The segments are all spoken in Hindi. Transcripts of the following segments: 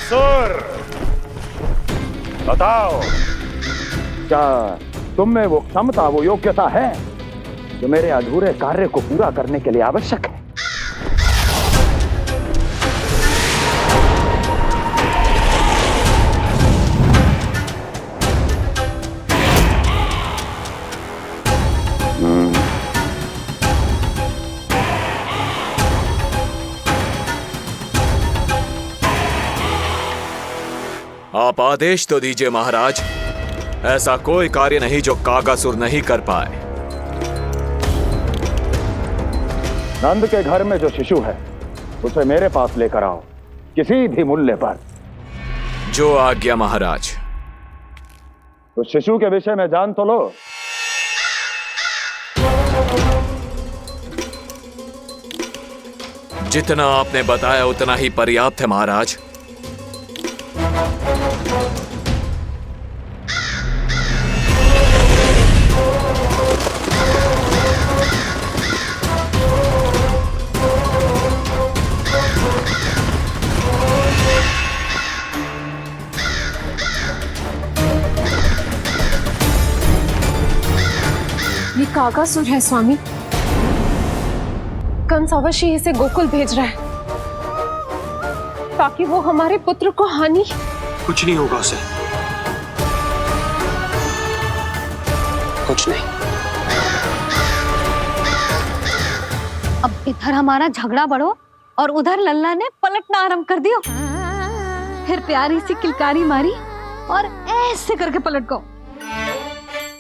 कागासुर, बताओ, क्या तुम में वो क्षमता, वो योग्यता है जो मेरे अधूरे कार्य को पूरा करने के लिए आवश्यक है? आप आदेश तो दीजिए महाराज। ऐसा कोई कार्य नहीं जो कागासुर नहीं कर पाए। नंद के घर में जो शिशु है उसे मेरे पास लेकर आओ, किसी भी मूल्य पर। जो आज्ञा महाराज। तो शिशु के विषय में जान तो लो। जितना आपने बताया उतना ही पर्याप्त है महाराज। ये कागासुर है स्वामी। कंस अवश्य इसे गोकुल भेज रहा है ताकि वो हमारे पुत्र को हानि। कुछ नहीं होगा उसे, कुछ नहीं। अब इधर हमारा झगड़ा बढ़ो और उधर लल्ला ने पलटना आरंभ कर दियो। फिर प्यारी सी किलकारी मारी और ऐसे करके पलट गो।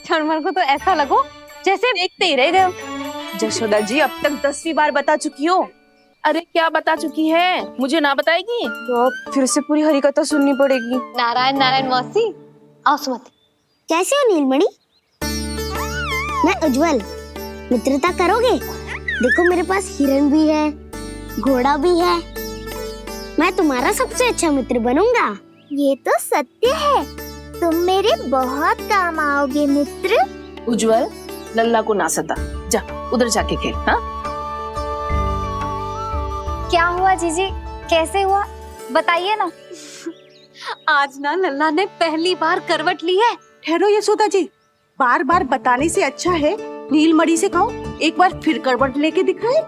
क्षणभर को तो ऐसा लगो जैसे देखते ही रह गए। जशोदा जी अब तक 10वीं बार बता चुकी हो। अरे क्या बता चुकी है, मुझे ना बताएगी तो फिर से पूरी हरिकथा सुननी पड़ेगी। नारायण नारायण मौसी। आओ सुमति। कैसे हो नीलमणि? मैं उज्जवल, मित्रता करोगे? देखो मेरे पास हिरन भी है, घोड़ा भी है। मैं तुम्हारा सबसे अच्छा मित्र बनूंगा। ये तो सत्य है, तुम मेरे बहुत काम आओगे मित्र। उज्जवल, लल्ला को ना सता, जा उधर जाके खेल। हाँ, क्या हुआ जीजी, कैसे हुआ बताइए ना। आज ना लल्ला ने पहली बार करवट ली है। ठहरो यशोदा जी, बार बार बताने से अच्छा है नीलमणि से कहो एक बार फिर करवट लेके दिखाए।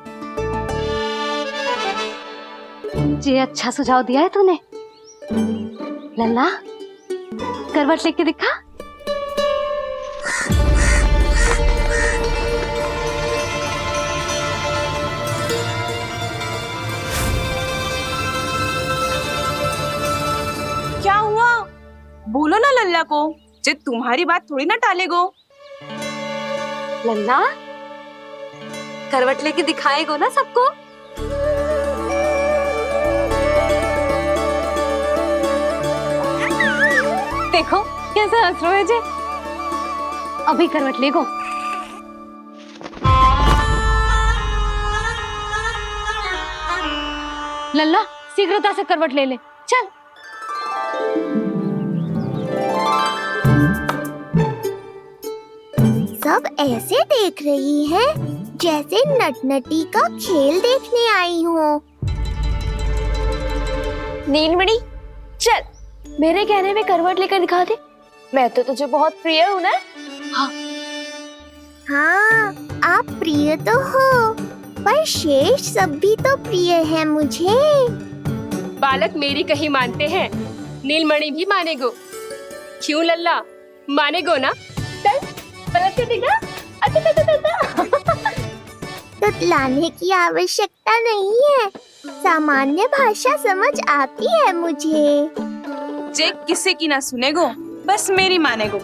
ये अच्छा सुझाव दिया है तूने। लल्ला करवट लेके दिखा। क्या हुआ? बोलो ना लल्ला को, जे तुम्हारी बात थोड़ी ना टालेगो। लल्ला करवट लेके दिखाएगो ना सबको। देखो कैसे हंस रहे जे। अभी करवट लेगो। लल्ला शीघ्रता से करवट ले ले, चल। सब ऐसे देख रही है जैसे नटनटी का खेल देखने आई हो। नीलमणि चल, मेरे कहने में करवट लेकर दिखा दे। मैं तो तुझे बहुत प्रिय हूँ ना। हाँ, आप प्रिय तो हो, पर शेष सब भी तो प्रिय है मुझे। बालक मेरी कहीं मानते हैं, नीलमणि भी मानेगो। क्यों लल्ला, मानेगो ना? चल पलट के दिखा। तुतलाने की आवश्यकता नहीं है, सामान्य भाषा समझ आती है मुझे। जे किसी की ना सुनेगो, बस मेरी मानेगो।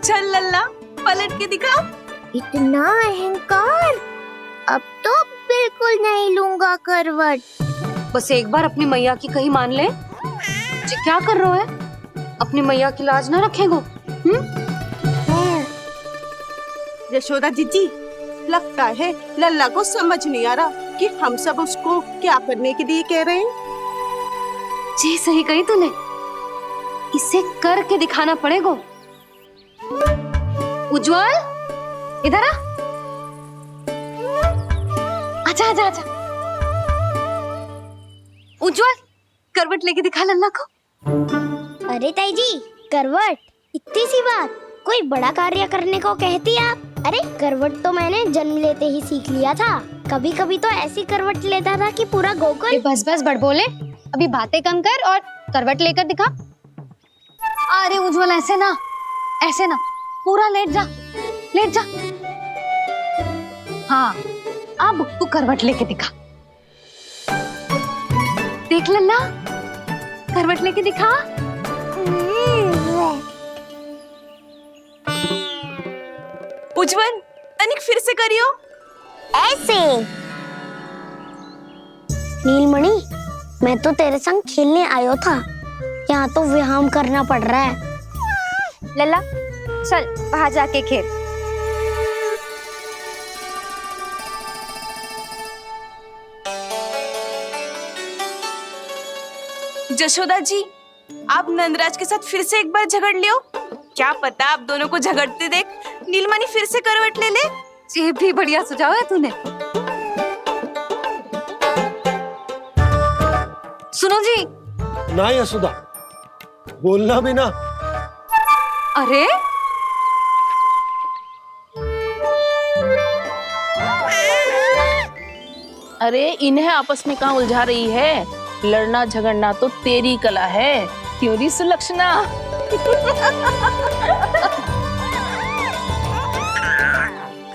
चल लल्ला पलट के दिखाओ। इतना अहंकार, अब तो बिल्कुल नहीं लूंगा करवट। बस एक बार अपनी मैया की कही मान ले। जी क्या कर रहे हो? अपनी मैया की लाज ना रखेगो। यशोदा जी, लगता है लल्ला को समझ नहीं आ रहा कि हम सब उसको क्या करने के लिए कह रहे हैं। जी सही कही तूने, इसे करके दिखाना पड़ेगा। उज्जवल इधर आ। आजा आजा आजा। उज्जवल करवट लेके दिखा लल्ला को। अरे ताई जी, करवट, इतनी सी बात, कोई बड़ा कार्य करने को कहती आप। अरे करवट तो मैंने जन्म लेते ही सीख लिया था। कभी कभी तो ऐसी करवट लेता था कि पूरा गोकुल। बस बस बड़बोले, अभी बातें कम कर और करवट लेकर दिखा। अरे उज्जवल, ऐसे ना, ऐसे ना, पूरा लेट जा, लेट जा। हाँ, अब तू करवट लेके दिखा। देख लल्ला, करवट लेके दिखा। उज्जवल, तनिक फिर से करियो। ऐसे। नीलमणि, मैं तो तेरे संग खेलने आयो था, यहाँ तो व्यायाम करना पड़ रहा है। लल्ला, चल बाहर जाके खेल। जशोदा जी, आप नंदराज के साथ फिर से एक बार झगड़ लियो। क्या पता आप दोनों को झगड़ते देख नीलमणि फिर से करवट ले ले। ये भी बढ़िया सुझाव है तूने। सुनो जी। ना यशोदा, बोलना भी ना। अरे अरे इन्हें आपस में कहाँ उलझा रही है? लड़ना झगड़ना तो तेरी कला है, क्यों री सुलक्षणा?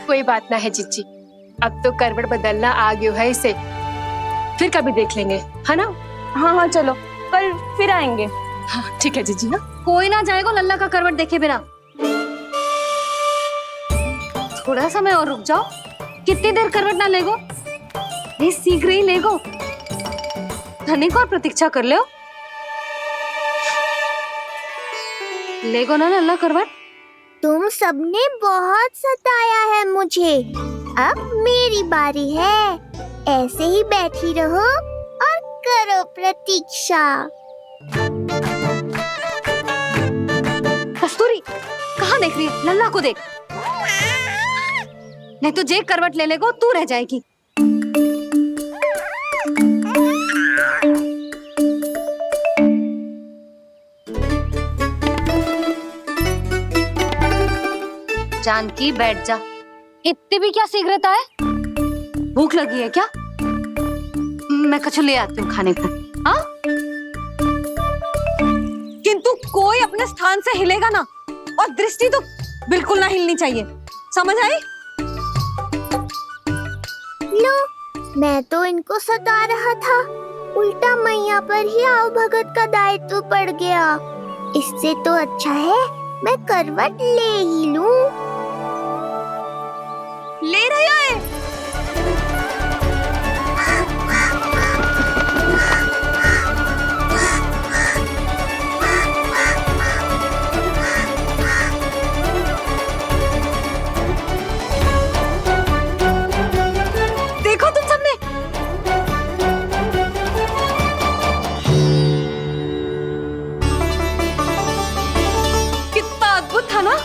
कोई बात ना है जीजी, अब तो करवट बदलना आ गयो है इसे, फिर कभी देख लेंगे, है ना? हाँ हाँ चलो, कल फिर आएंगे। हाँ ठीक है जीजी ना। कोई ना जाएगा लल्ला का करवट देखे बिना। थोड़ा समय और रुक जाओ। कितनी देर करवट ना लेगो? ये शीघ्र ही लेगो। धनिक और प्रतीक्षा कर लो। लेगो ना लल्ला करवट। तुम सबने बहुत सताया है मुझे, अब मेरी बारी है। ऐसे ही बैठी रहो और करो प्रतीक्षा। कस्तूरी, कहाँ देख रही है? लल्ला को देख, नहीं तो जे करवट ले लेगो तू रह जाएगी। जानकी बैठ जा। इतनी भी क्या शीघ्रता है? भूख लगी है क्या? मैं कछु ले आती हूँ खाने को। हाँ? किंतु कोई अपने स्थान से हिलेगा ना, और दृष्टि तो बिल्कुल ना हिलनी चाहिए, समझ आई? लो, मैं तो इनको सता रहा था, उल्टा मैया पर ही आओ भगत का दायित्व पड़ गया। इससे तो अच्छा है मैं करवट ले ही लूं। ले रही है। देखो तुम सबने, कितना अद्भुत था ना?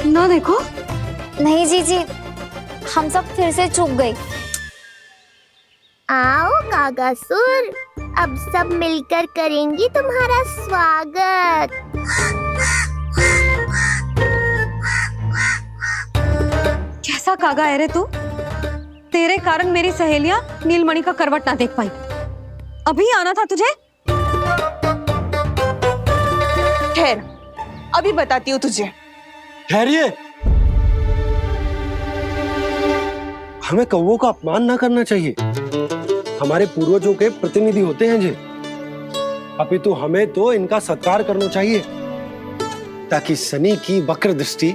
ना देखो। नहीं जीजी, हम सब फिर से चूक गए। आओ कागासुर, अब सब मिलकर करेंगी तुम्हारा स्वागत। कैसा कागा है रे तू? तेरे कारण मेरी सहेलियां नीलमणि का करवट ना देख पाई। अभी आना था तुझे। ठहर, अभी बताती हूँ तुझे। ठहरिए, हमें कौवों का अपमान ना करना चाहिए। हमारे पूर्वजों के प्रतिनिधि होते हैं जी। अपितु हमें तो इनका सत्कार करना चाहिए, ताकि शनि की वक्र दृष्टि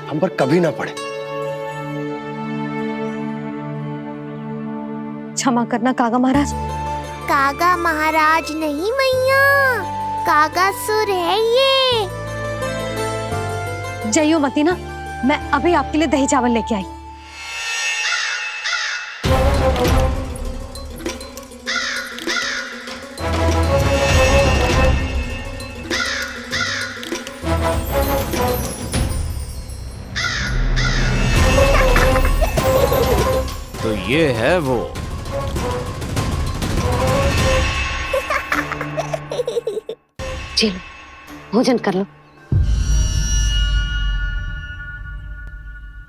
हम पर कभी ना पड़े। क्षमा करना कागा महाराज। कागा महाराज नहीं मैया, कागासुर है ये। जइयो मती ना, मैं अभी आपके लिए दही चावल लेके आई। तो ये है वो। चलो भोजन कर लो।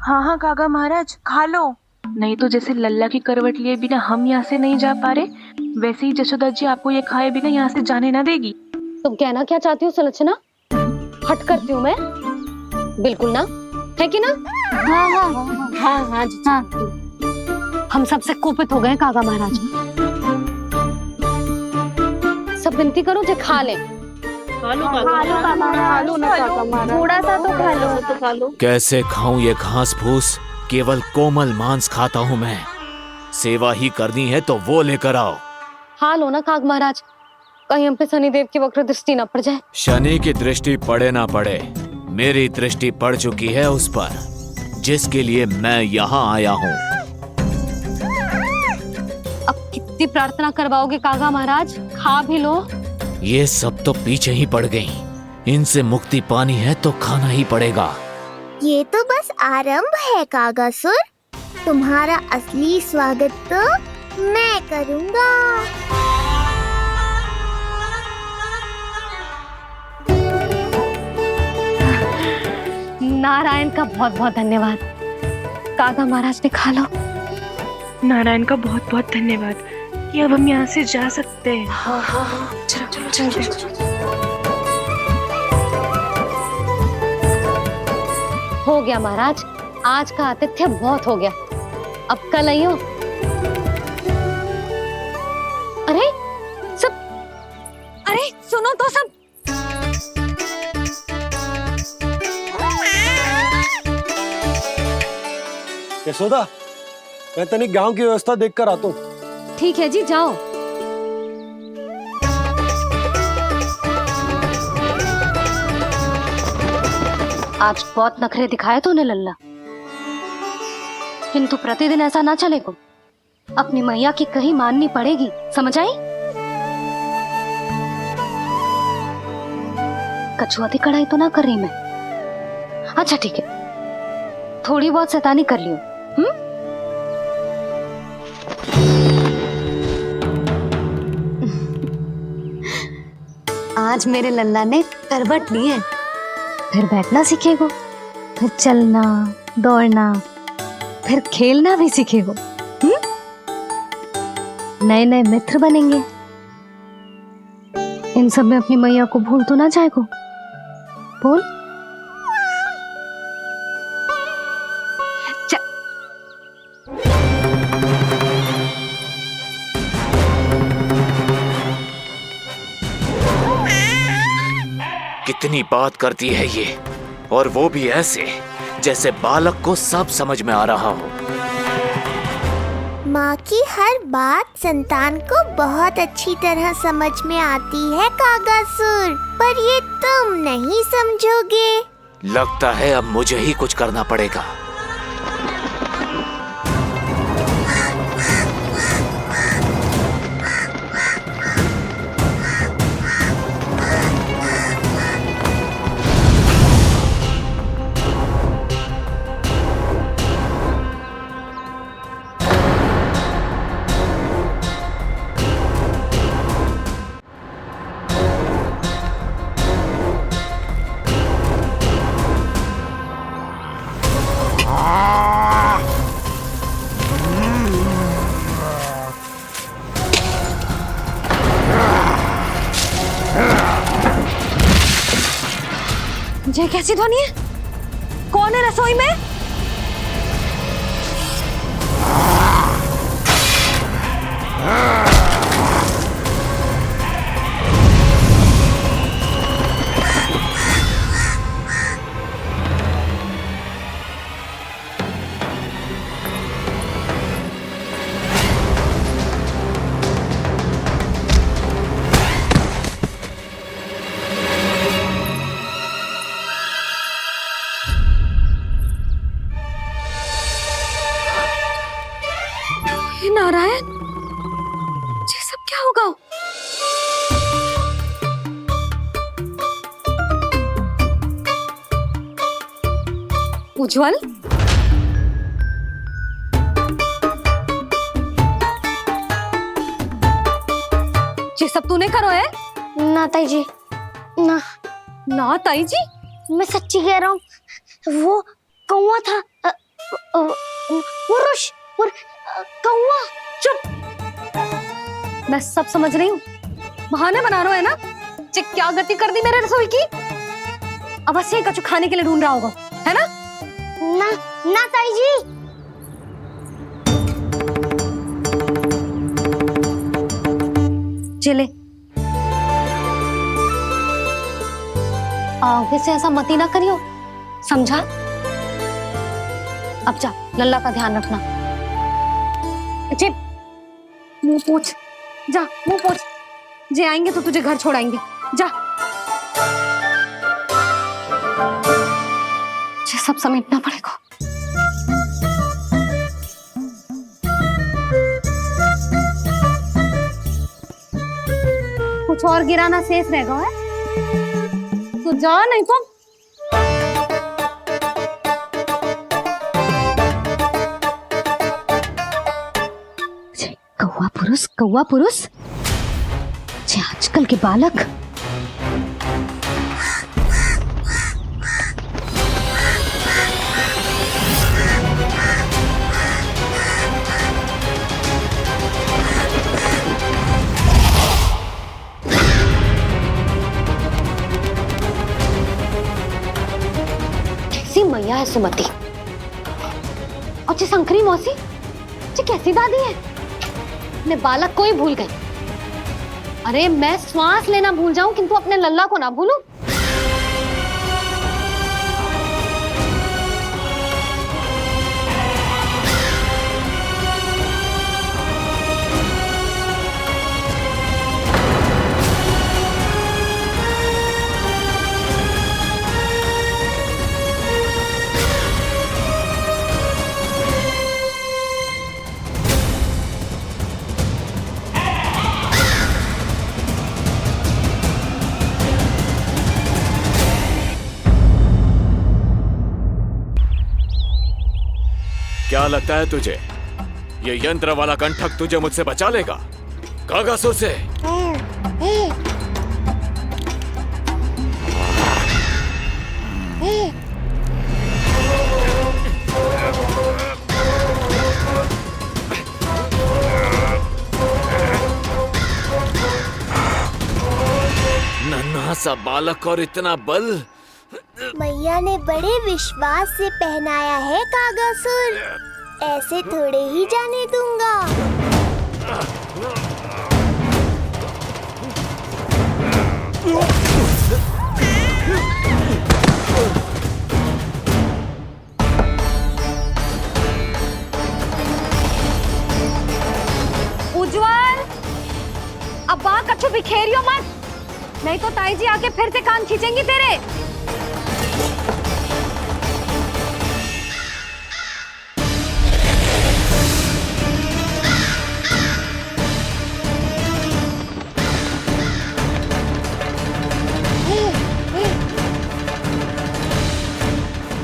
हाँ हाँ काका महाराज खा लो। नहीं तो जैसे लल्ला की करवट लिए बिना हम यहाँ से नहीं जा पा रहे, वैसे ही जशोदा जी आपको ये खाए बिना यहाँ से जाने ना देगी। तुम कहना क्या चाहती हो सुलक्षणा? हट करती हूँ मैं? बिल्कुल ना, है कि ना? हाँ हाँ हाँ हाँ हाँ। हम सबसे कुपित हो गए काका महाराज। सब विनती करो जो खा ले। थोड़ा सा तो खा लो। कैसे खाऊं ये घास फूस? केवल कोमल मांस खाता हूं मैं। सेवा ही करनी है तो वो लेकर आओ। खा लो ना काग महाराज, कहीं हम पे शनिदेव की वक्र दृष्टि न पड़ जाए। शनि की दृष्टि पड़े ना पड़े, मेरी दृष्टि पड़ चुकी है उस पर, जिसके लिए मैं यहाँ आया हूँ। अब कितनी प्रार्थना करवाओगे कागा महाराज? खा भी लो। ये सब तो पीछे ही पड़ गई, इनसे मुक्ति पानी है तो खाना ही पड़ेगा। ये तो बस आरंभ है कागासुर, तुम्हारा असली स्वागत तो मैं करूँगा। नारायण का बहुत बहुत धन्यवाद। कागा महाराज ने खा लो। नारायण का बहुत बहुत धन्यवाद कि अब हम यहाँ से जा सकते हैं। हो गया महाराज, आज का आतिथ्य बहुत हो गया, अब कल आइयो। अरे सब, अरे सुनो तो सब। यशोदा, मैं तनिक गांव की व्यवस्था देखकर आता हूँ। ठीक है जी, जाओ। आज बहुत नखरे दिखाए तूने लल्ला, किंतु प्रतिदिन ऐसा ना चलेगा। अपनी मैया की कहीं माननी पड़ेगी, समझ आई? कछुआती कढ़ाई तो ना कर रही मैं। अच्छा ठीक है, थोड़ी बहुत शैतानी कर लियो। आज मेरे लल्ला ने करवट ली है, फिर बैठना सीखेगो, फिर चलना दौड़ना, फिर खेलना भी सीखेगो। नए नए मित्र बनेंगे। इन सब में अपनी मैया को भूल तो ना जाएगो। बोल। कितनी बात करती है ये, और वो भी ऐसे जैसे बालक को सब समझ में आ रहा हो। माँ की हर बात संतान को बहुत अच्छी तरह समझ में आती है कागासुर, पर ये तुम नहीं समझोगे। लगता है अब मुझे ही कुछ करना पड़ेगा। ये कैसी ध्वनि है? कौन है रसोई में? नारायण, ये सब क्या होगा? उज्जवल, ये सब तूने करो है? ना ताई जी, ना ना ताई जी, मैं सच्ची कह रहा हूँ। वो कौवा था, पुरुष कौवा। चुप, मैं सब समझ रही हूँ। बहाने बना रहे हो है ना? जे क्या गति कर दी मेरे रसोई की। अब बस यही कछु खाने के लिए ढूंढ रहा होगा, है ना? ना ना ताई जी। चले, आगे से ऐसा मती ना करियो, समझा? अब जा, लल्ला का ध्यान रखना। चिप, मुंह पोंछ, जा मुंह पोंछ। जे आएंगे तो तुझे घर छोड़ाएंगे, जा। ये सब समेटना पड़ेगा। कुछ और गिराना शेष रहेगा है? तो जा, नहीं तो कौवा पुरुष जे आजकल के बालक। कैसी मैया है सुमति, और जे शंकरी मौसी, जे कैसी दादी है। अपने बालक को ही भूल गई। अरे मैं श्वास लेना भूल जाऊं किंतु अपने लल्ला को ना भूलूं। क्या लगता है तुझे ये यंत्र वाला कंठक तुझे मुझसे बचा लेगा कागासुर से? नन्हा सा बालक और इतना बल। मैया ने बड़े विश्वास से पहनाया है कागासुर, ऐसे थोड़े ही जाने दूंगा। उज्जवल, अब वहां कछु बिखेरियो मत, नहीं तो ताई जी आके फिर से कान खींचेंगी तेरे।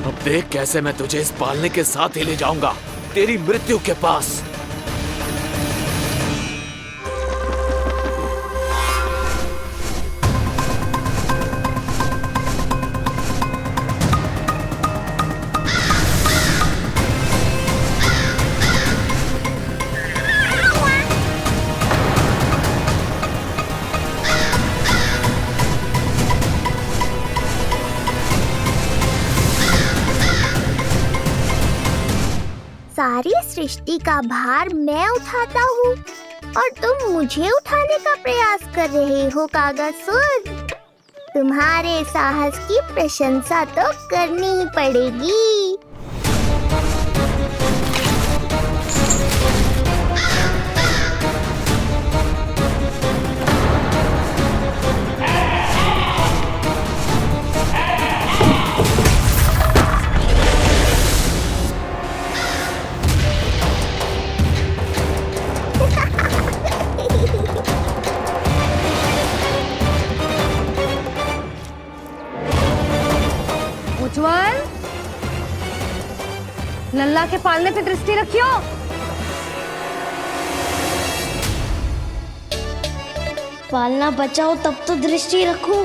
अब देख कैसे मैं तुझे इस पालने के साथ ही ले जाऊंगा तेरी मृत्यु के पास। सारी सृष्टि का भार मैं उठाता हूँ और तुम मुझे उठाने का प्रयास कर रहे हो कागासुर। तुम्हारे साहस की प्रशंसा तो करनी ही पड़ेगी। उज्जवल, लल्ला के पालने पे दृष्टि रखियो। पालना बचाओ तब तो दृष्टि रखूं।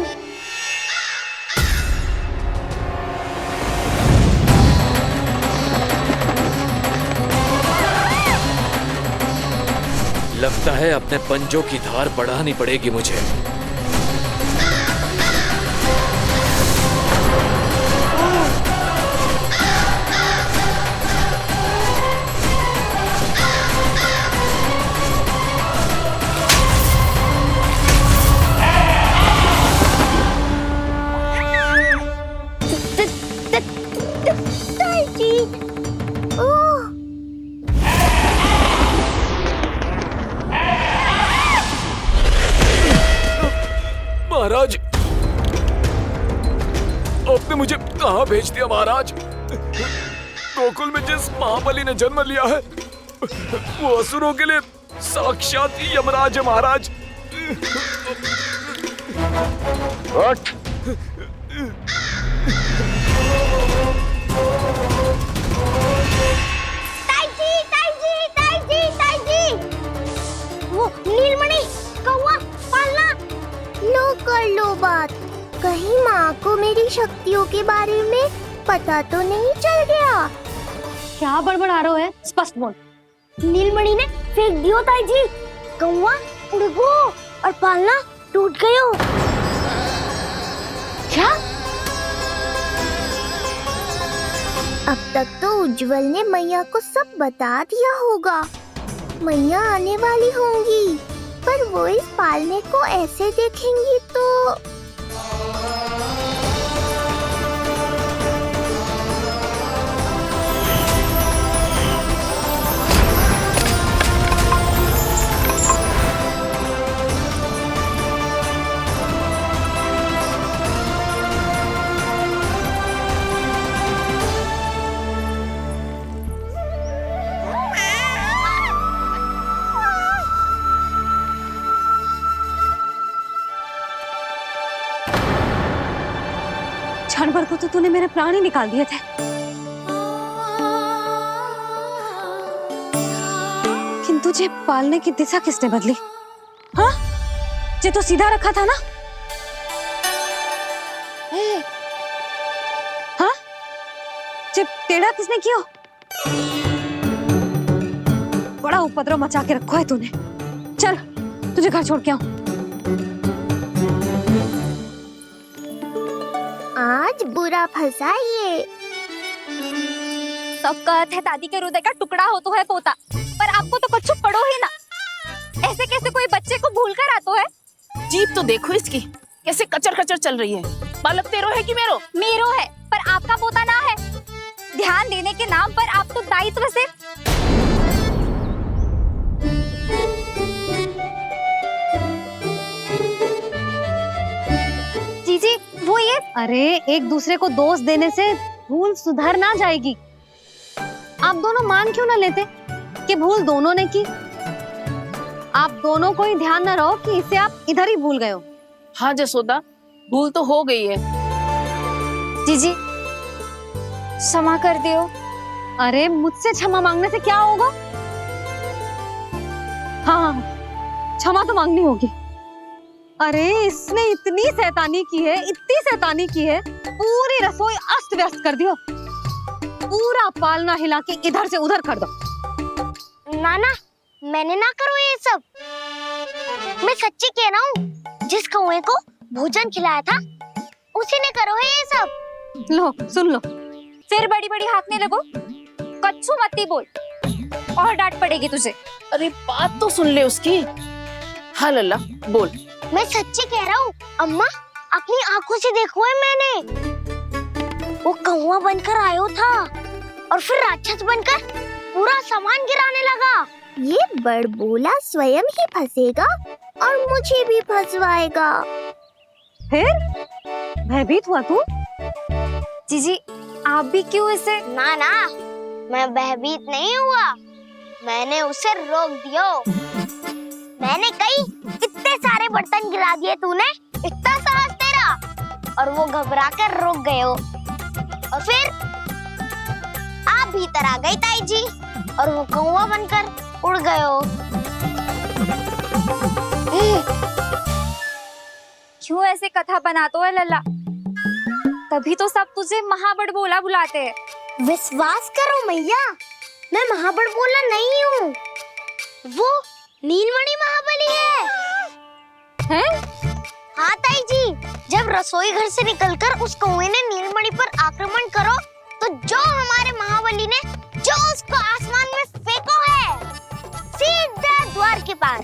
लगता है अपने पंजों की धार बढ़ानी पड़ेगी मुझे। महाराज, आपने मुझे कहाँ भेज दिया महाराज? गोकुल में जिस महाबली ने जन्म लिया है वो असुरों के लिए साक्षात यमराज है महाराज। उठ। वो नीलमणि, कौवा, पालना, लो कर लो बात। कहीं माँ को मेरी शक्तियों के बारे में पता तो नहीं चल गया? क्या बड़बड़ा रहे हो? स्पष्ट बोल। नीलमणि ने फेंक दियो ताई जी। कौवा उड़ गयो और पालना टूट गयो। क्या? अब तक तो उज्जवल ने मैया को सब बता दिया होगा। मैया आने वाली होंगी, पर वो इस पालने को ऐसे देखेंगी तो क्षण भर को तो तूने मेरे प्राण ही निकाल दिए थे। किंतु तुझे पालने की दिशा किसने बदली? हाँ, जे तो सीधा रखा था ना? हाँ, जे टेढ़ा किसने किया? बड़ा उपद्रव मचा के रखो है तूने। चल, तुझे घर छोड़ के आऊं। आज बुरा फंसा ये। सब कहते हैं दादी के हृदय का टुकड़ा हो तो है पोता, पर आपको तो कच्छु पड़ो ही ना। ऐसे कैसे कोई बच्चे को भूल कर आतो है? जीभ तो देखो इसकी, कैसे कचर कचर चल रही है। बालक तेरो है कि मेरो? मेरो है, पर आपका पोता ना है। ध्यान देने के नाम पर आप तो दायित्व से जीजी वो ये। अरे एक दूसरे को दोष देने से भूल सुधर ना जाएगी। आप दोनों मान क्यों ना लेते कि भूल दोनों ने की? आप दोनों को ही ध्यान न रहो कि इसे आप इधर ही भूल गए हो। हाँ जसोदा, भूल तो हो गई है। जीजी क्षमा कर दियो। अरे मुझसे क्षमा मांगने से क्या होगा? हाँ, क्षमा तो मांगनी होगी। अरे इसने इतनी शैतानी की है, इतनी शैतानी की है, पूरी रसोई अस्त व्यस्त कर दियो। पूरा पालना हिला के इधर से उधर कर दो। नाना, मैंने ना करो ये सब। मैं सच्ची कह रहा हूँ, जिस कौवे को भोजन खिलाया था उसी ने करो है ये सब। लो सुन लो, फिर बड़ी बड़ी हाकने लगो। कच्छु मत बोल और डांट पड़ेगी तुझे। अरे बात तो सुन ले उसकी। हाँ लल्ला बोल। मैं सच्ची कह रहा हूँ अम्मा, अपनी आंखों से देखो है मैंने। वो कौवा बनकर आयो था और फिर राक्षस बनकर पूरा सामान गिराने लगा। ये बड़बोला स्वयं ही फंसेगा और मुझे भी फंसवाएगा। फिर भयभीत हुआ तू? जीजी आप भी क्यों इसे? ना ना, मैं भयभीत नहीं हुआ, मैंने उसे रोक दिया। मैंने कही इतने सारे बर्तन गिरा दिए तूने, इतना साहस तेरा, और वो घबरा कर रुक गए हो। और फिर आप भीतर आ गई ताई जी और वो कौवा बनकर उड़ गए हो। क्यों ऐसे कथा बनाते है लल्ला? तभी तो सब तुझे महाबड़ बोला बुलाते हैं। विश्वास करो मैया, मैं महाबड़ बोला नहीं हूँ, वो नीलमणि महाबली है। हैं? हाँ ताई जी, जब रसोई घर से निकलकर उस कौवे ने नीलमणि पर आक्रमण करो तो जो हमारे महाबली ने जो उसको आसमान में फेंको है, सीधा द्वार के पास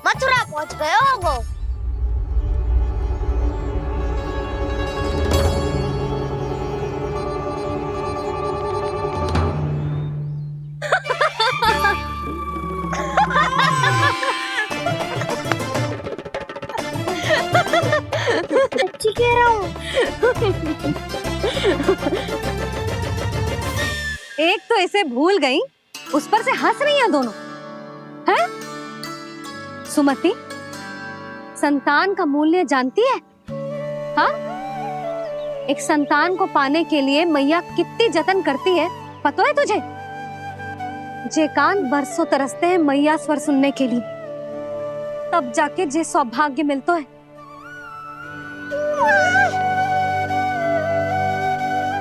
मथुरा पहुंच गए होगो। सच्ची कह रहा हूँ। एक तो इसे भूल गई, उस पर से हंस रही हैं दोनों। हैं? सुमति, संतान का मूल्य जानती है? हाँ? एक संतान को पाने के लिए मैया कितनी जतन करती है, पता है तुझे? जे कान बरसों तरसते हैं मैया स्वर सुनने के लिए, तब जाके जे सौभाग्य मिलता है।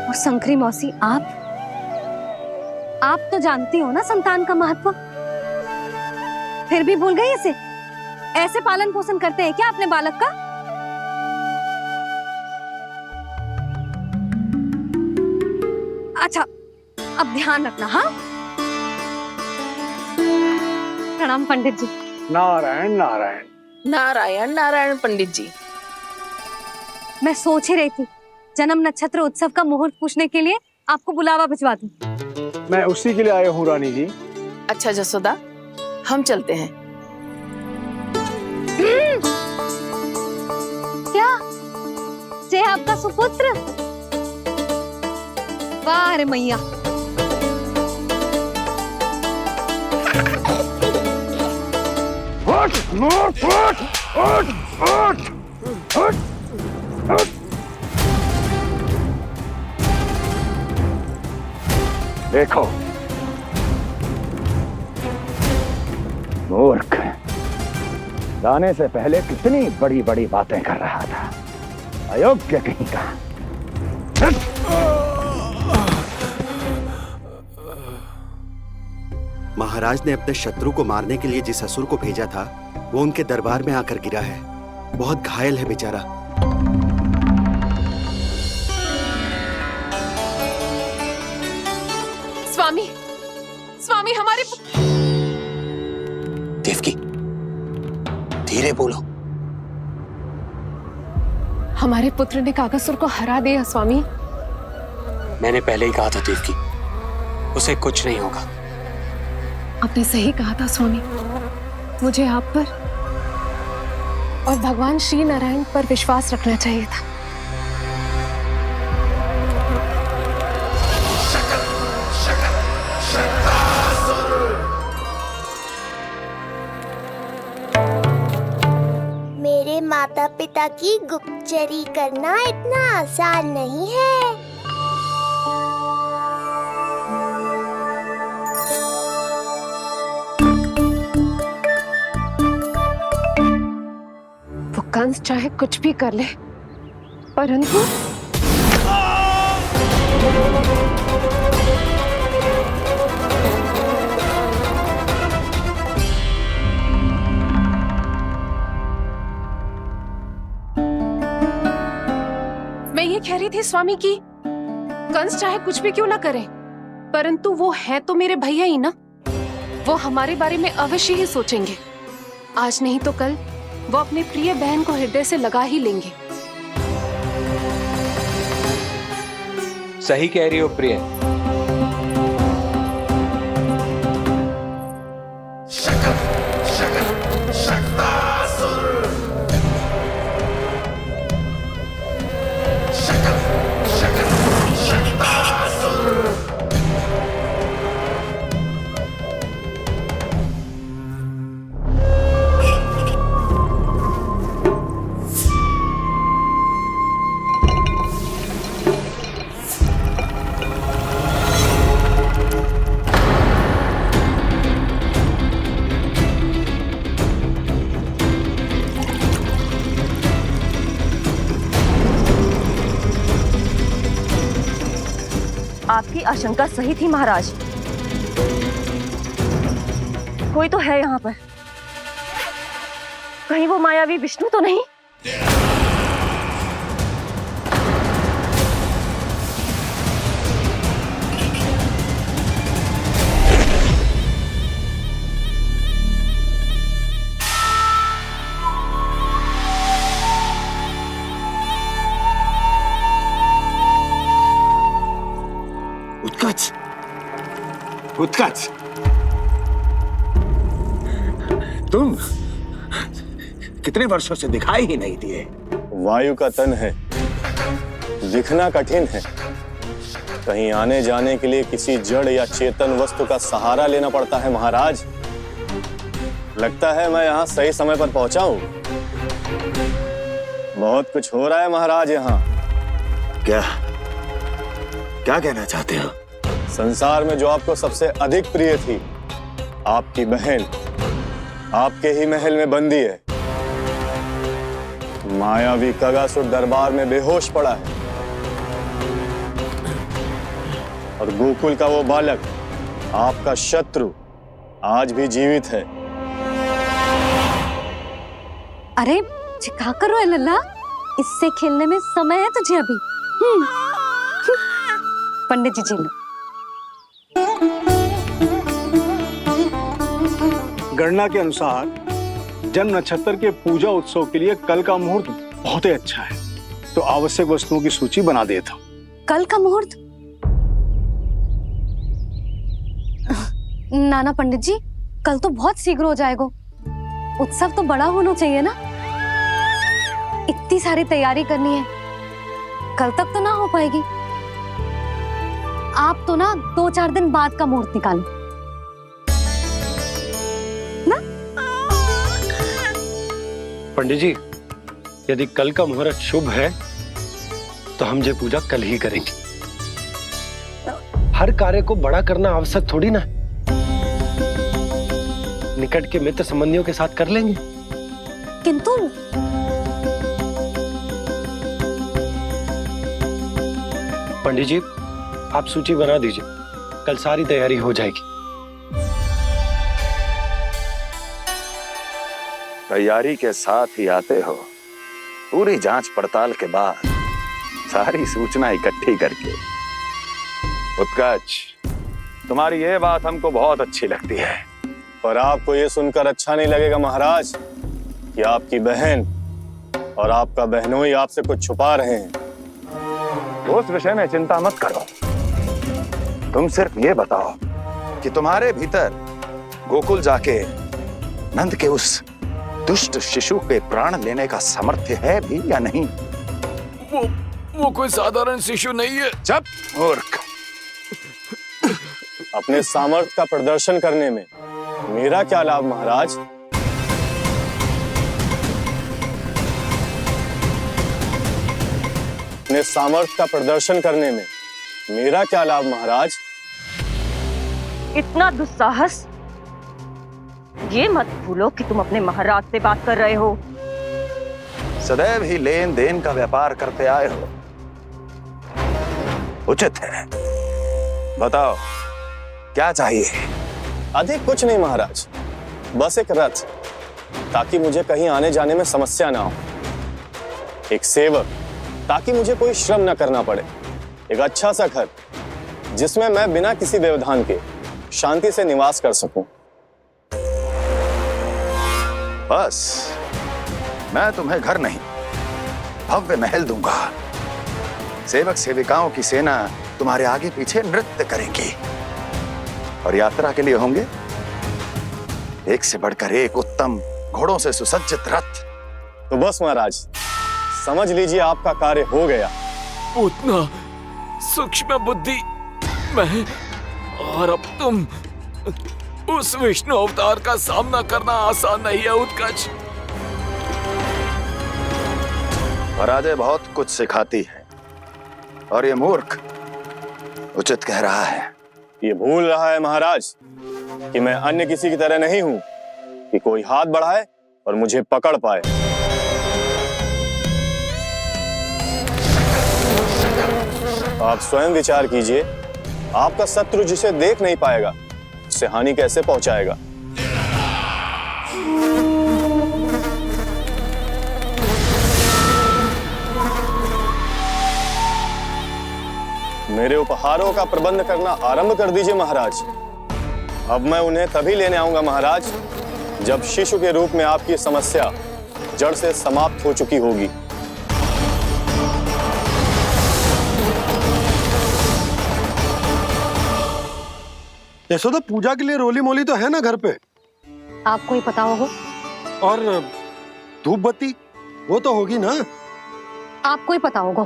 और शंकरी मौसी, आप तो जानती हो ना संतान का महत्व, फिर भी भूल गई इसे? ऐसे पालन पोषण करते हैं क्या अपने बालक का? अच्छा, अब ध्यान रखना। हाँ, प्रणाम पंडित जी। नारायण नारायण। नारायण नारायण पंडित जी। मैं सोच ही रही थी जन्म नक्षत्र उत्सव का मुहूर्त पूछने के लिए आपको बुलावा भिजवा दूं। मैं उसी के लिए आया हूँ रानी जी। अच्छा जसोदा, हम चलते हैं। क्या जे आपका सुपुत्र? वाह रे मैया। देखो मूर्ख, जाने से पहले कितनी बड़ी बड़ी बातें कर रहा था, अयोग्य कहीं का। महाराज ने अपने शत्रु को मारने के लिए जिस असुर को भेजा था वो उनके दरबार में आकर गिरा है, बहुत घायल है बेचारा। स्वामी, स्वामी हमारे देवकी, धीरे बोलो। हमारे पुत्र ने काकासुर को हरा दिया स्वामी। मैंने पहले ही कहा था देवकी, उसे कुछ नहीं होगा। आपने सही कहा था स्वामी, मुझे आप पर और भगवान श्री नारायण पर विश्वास रखना चाहिए था। मेरे माता पिता की गुप्तचरी करना इतना आसान नहीं है। वो कंस चाहे कुछ भी कर ले, परंतु मैं ये कह रही थी स्वामी कि कंस चाहे कुछ भी क्यों ना करे, परंतु वो है तो मेरे भैया ही ना। वो हमारे बारे में अवश्य ही सोचेंगे। आज नहीं तो कल वो अपनी प्रिय बहन को हृदय से लगा ही लेंगे। सही कह रही हो प्रिय। आशंका सही थी महाराज। कोई तो है यहाँ पर। कहीं वो मायावी विष्णु तो नहीं? उत्कच, उत्कच, तुम कितने वर्षों से दिखाई ही नहीं दिए। वायु का तन है, दिखना कठिन है। कहीं आने जाने के लिए किसी जड़ या चेतन वस्तु का सहारा लेना पड़ता है महाराज। लगता है मैं यहाँ सही समय पर पहुंचा हूँ। बहुत कुछ हो रहा है महाराज यहाँ। क्या क्या कहना चाहते हो? संसार में जो आपको सबसे अधिक प्रिय थी, आपकी बहन, आपके ही महल में बंदी है। मायावी कगासुर दरबार में बेहोश पड़ा है और गोकुल का वो बालक, आपका शत्रु, आज भी जीवित है। अरे क्या करो है लल्ला, इससे खेलने में समय है तुझे अभी। पंडित जी जी लो। गणना के अनुसार जन्म नक्षत्र के पूजा उत्सव के लिए कल का मुहूर्त बहुत ही अच्छा है, तो आवश्यक वस्तुओं की सूची बना देता हूँ। कल का मुहूर्त? नाना पंडित जी, कल तो बहुत शीघ्र हो जाएगा। उत्सव तो बड़ा होना चाहिए ना, इतनी सारी तैयारी करनी है, कल तक तो ना हो पाएगी। आप तो ना 2-4 दिन बाद का मुहूर्त निकालो ना। पंडित जी, यदि कल का मुहूर्त शुभ है तो हम ये पूजा कल ही करेंगे। हर कार्य को बड़ा करना आवश्यक थोड़ी ना, निकट के मित्र संबंधियों के साथ कर लेंगे। किंतु पंडित जी, आप सूची बना दीजिए, कल सारी तैयारी हो जाएगी। तैयारी के साथ ही आते हो, पूरी जांच पड़ताल के बाद सारी सूचना इकट्ठी करके। उत्कच, तुम्हारी ये बात हमको बहुत अच्छी लगती है। पर आपको ये सुनकर अच्छा नहीं लगेगा महाराज कि आपकी बहन और आपका बहनोई आपसे कुछ छुपा रहे हैं। उस विषय में चिंता मत करो, तुम सिर्फ ये बताओ कि तुम्हारे भीतर गोकुल जाके नंद के उस दुष्ट शिशु के प्राण लेने का सामर्थ्य है भी या नहीं? वो कोई साधारण शिशु नहीं है। चुप मूर्ख। अपने सामर्थ्य का प्रदर्शन करने में मेरा क्या लाभ महाराज? अपने सामर्थ्य का प्रदर्शन करने में मेरा क्या लाभ महाराज? इतना दुस्साहस? ये मत भूलो कि तुम अपने महाराज से बात कर रहे हो। सदैव ही लेन देन का व्यापार करते आए हो, उचित है। बताओ क्या चाहिए? अधिक कुछ नहीं महाराज, बस एक रथ, ताकि मुझे कहीं आने जाने में समस्या ना हो। एक सेवक, ताकि मुझे कोई श्रम न करना पड़े। एक अच्छा सा घर, जिसमें मैं बिना किसी व्यवधान के शांति से निवास कर सकूं। बस, मैं तुम्हें घर नहीं, भव्य महल दूंगा। सेवक सेविकाओं की सेना तुम्हारे आगे पीछे नृत्य करेंगी और यात्रा के लिए होंगे एक से बढ़कर एक उत्तम घोड़ों से सुसज्जित रथ। तो बस महाराज, समझ लीजिए आपका कार्य हो गया। उतना सूक्ष्म बुद्धि मैं, और अब तुम, उस विष्णु अवतार का सामना करना आसान नहीं है उत्कच। पराजय बहुत कुछ सिखाती है और ये मूर्ख उचित कह रहा है। ये भूल रहा है महाराज कि मैं अन्य किसी की तरह नहीं हूं कि कोई हाथ बढ़ाए और मुझे पकड़ पाए। आप स्वयं विचार कीजिए आपका शत्रु जिसे देख नहीं पाएगा उसे हानि कैसे पहुंचाएगा? मेरे उपहारों का प्रबंध करना आरंभ कर दीजिए महाराज। अब मैं उन्हें तभी लेने आऊंगा महाराज जब शिशु के रूप में आपकी समस्या जड़ से समाप्त हो चुकी होगी। यशोदा, पूजा के लिए रोली मोली तो है ना घर पे? आपको ही पता होगा। और धूप बत्ती वो तो होगी ना? आपको ही पता होगा।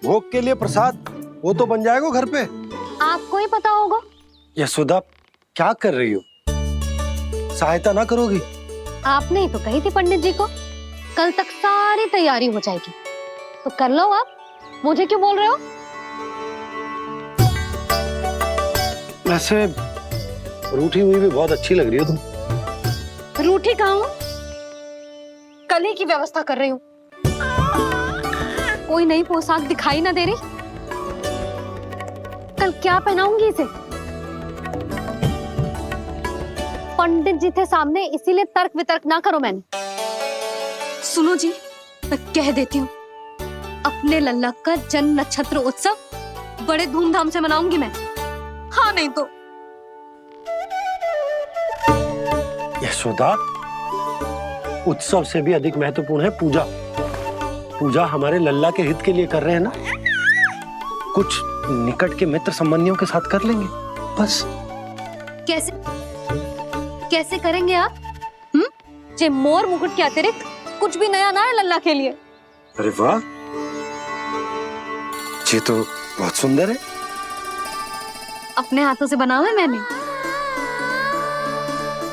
भोग के लिए प्रसाद वो तो बन जाएगा घर पे। आपको ही पता होगा। यशोदा, क्या कर रही हो? सहायता ना करोगी? आपने ही तो कही थी पंडित जी को कल तक सारी तैयारी हो जाएगी, तो कर लो आप। मुझे क्यों बोल रहे हो? वैसे रूठी हुई भी बहुत अच्छी लग रही हो तुम। रूठी कहाँ हूँ? कल ही की व्यवस्था कर रही हूँ। कोई नई पोशाक दिखाई ना दे रही। कल क्या पहनाऊंगी इसे? पंडित जी थे सामने, इसीलिए तर्क वितर्क ना करो। मैंने सुनो जी, मैं कह देती हूँ, अपने लल्ला का जन्म नक्षत्र उत्सव बड़े धूमधाम से मनाऊंगी मैं। हाँ नहीं तो। यशोदा, उत्सव से भी अधिक महत्वपूर्ण है पूजा। पूजा हमारे लल्ला के हित के लिए कर रहे हैं ना। कुछ निकट के मित्र संबंधियों के साथ कर लेंगे बस। कैसे कैसे करेंगे आप? जे मोर मुकुट के अतिरिक्त कुछ भी नया ना है लल्ला के लिए। अरे वाह, ये तो बहुत सुंदर है। अपने हाथों से बनाया है मैंने।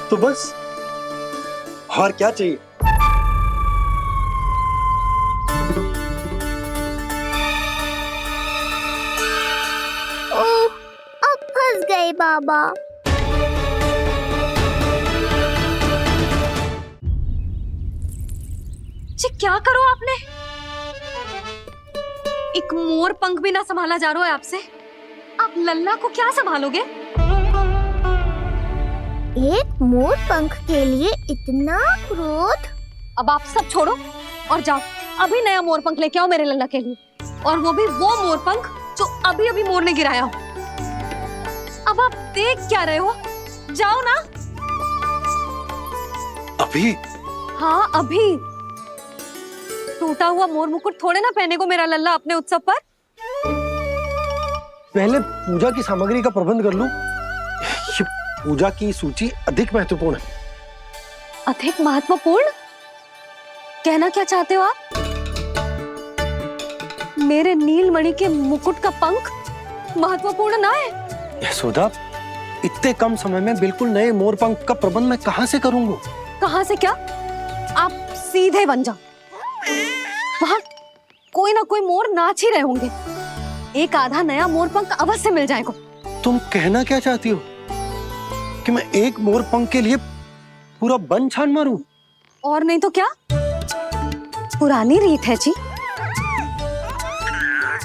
तो बस और क्या चाहिए? ओह, अब फंस गए बाबा। जी क्या करो आपने? एक मोर पंख भी ना संभाला जा रहा है आपसे। आप लल्ला को क्या संभालोगे? एक मोर पंख के लिए इतना क्रोध? अब आप सब छोड़ो और जाओ, अभी नया मोर पंख लेके आओ मेरे लल्ला के लिए, और वो भी वो मोर पंख जो अभी अभी मोर ने गिराया हो। अब आप देख क्या रहे हो? जाओ ना। अभी? हाँ अभी। टूटा हुआ मोर मुकुट थोड़े ना पहने को मेरा लल्ला अपने उत्सव पर। पहले पूजा की सामग्री का प्रबंध कर लूं। ये पूजा की सूची अधिक महत्वपूर्ण है। अधिक महत्वपूर्ण? कहना क्या चाहते हो आप? मेरे नीलमणि के मुकुट का पंख महत्वपूर्ण ना है? यशोदा, इतने कम समय में बिल्कुल नए मोर पंख का प्रबंध मैं कहां से करूंगा? कहां से क्या? आप सीधे बन जाओ। वहां कोई ना कोई मोर नाच ही रहे होंगे। एक आधा नया मोर पंख अवश्य मिल जाएगा। तुम कहना क्या चाहती हो कि मैं एक मोर पंख के लिए पूरा वन छान मारूं? और नहीं तो क्या, पुरानी रीत है जी।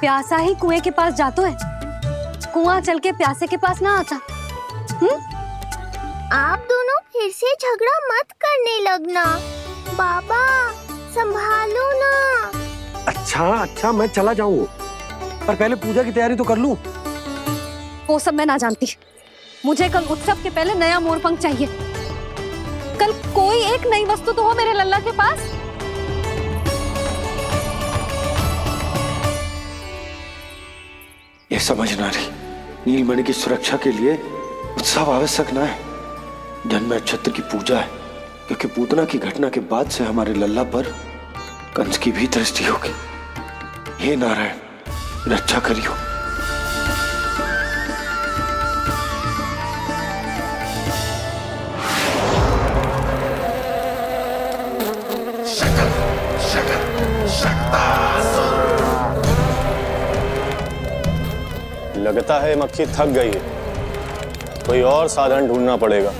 प्यासा ही कुएं के पास जाता है, कुआं चल के प्यासे के पास ना आता। आप दोनों फिर से झगड़ा मत करने लगना। बाबा संभालो ना। अच्छा मैं चला जाऊंगा, पर पहले पूजा की तैयारी तो कर लूं। वो सब मैं ना जानती। मुझे कल उत्सव के पहले नया मोर पंख चाहिए। कल कोई एक नई वस्तु तो हो मेरे लल्ला के पास। ये समझ ना रही, नीलमणि की सुरक्षा के लिए उत्सव आवश्यक ना है, जन्म नक्षत्र की पूजा है, क्योंकि पूतना की घटना के बाद से हमारे लल्ला पर कंस की भी दृष्टि होगी। हे नारायण, रक्षा करियो। लगता है मक्खी थक गई है, कोई और साधन ढूंढना पड़ेगा।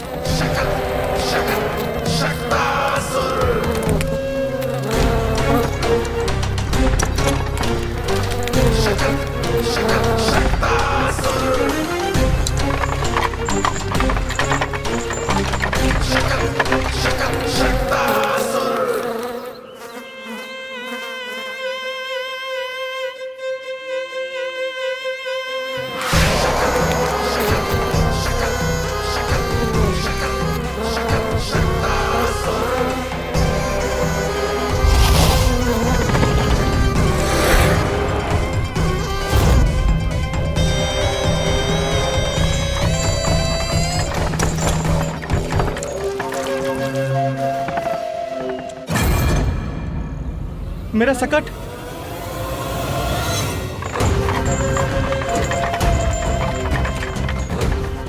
मेरा सकट।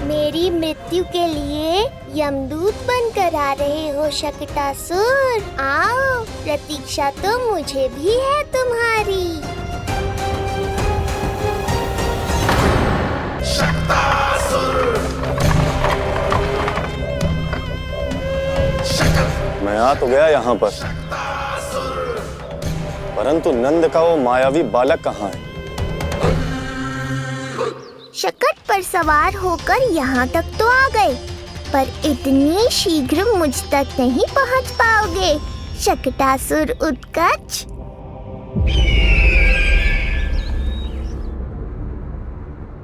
मेरी मृत्यु के लिए यमदूत बनकर आ रहे हो शकटासुर? आओ, प्रतीक्षा तो मुझे भी है तुम्हारी। मैं आ तो गया यहाँ पर, परंतु नंद का वो मायावी बालक कहाँ है? शकट पर सवार होकर यहाँ तक तो आ गए, पर इतनी शीघ्र मुझ तक नहीं पहुँच पाओगे शकटासुर उत्कच।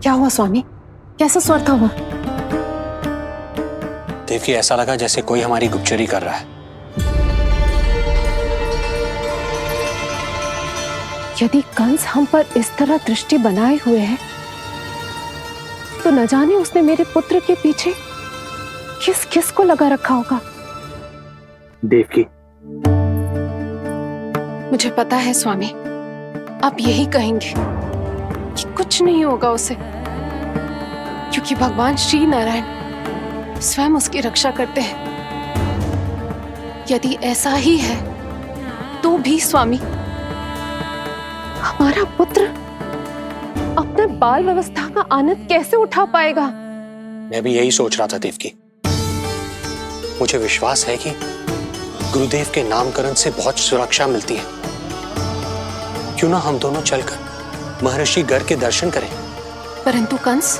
क्या हुआ स्वामी? कैसा स्वर था वो? देवकी, ऐसा लगा जैसे कोई हमारी गुप्तचरी कर रहा है। यदि कंस हम पर इस तरह दृष्टि बनाए हुए है, तो न जाने उसने मेरे पुत्र के पीछे किस किस को लगा रखा होगा। देवकी, मुझे पता है स्वामी, आप यही कहेंगे कि कुछ नहीं होगा उसे, क्योंकि भगवान श्री नारायण स्वयं उसकी रक्षा करते हैं। यदि ऐसा ही है तो भी स्वामी, हमारा पुत्र अपने बाल व्यवस्था का आनंद कैसे उठा पाएगा? मैं भी यही सोच रहा था देवकी। मुझे विश्वास है कि गुरुदेव के नामकरण से बहुत सुरक्षा मिलती है। क्यों ना हम दोनों चलकर महर्षि गर के दर्शन करें? परंतु कंस,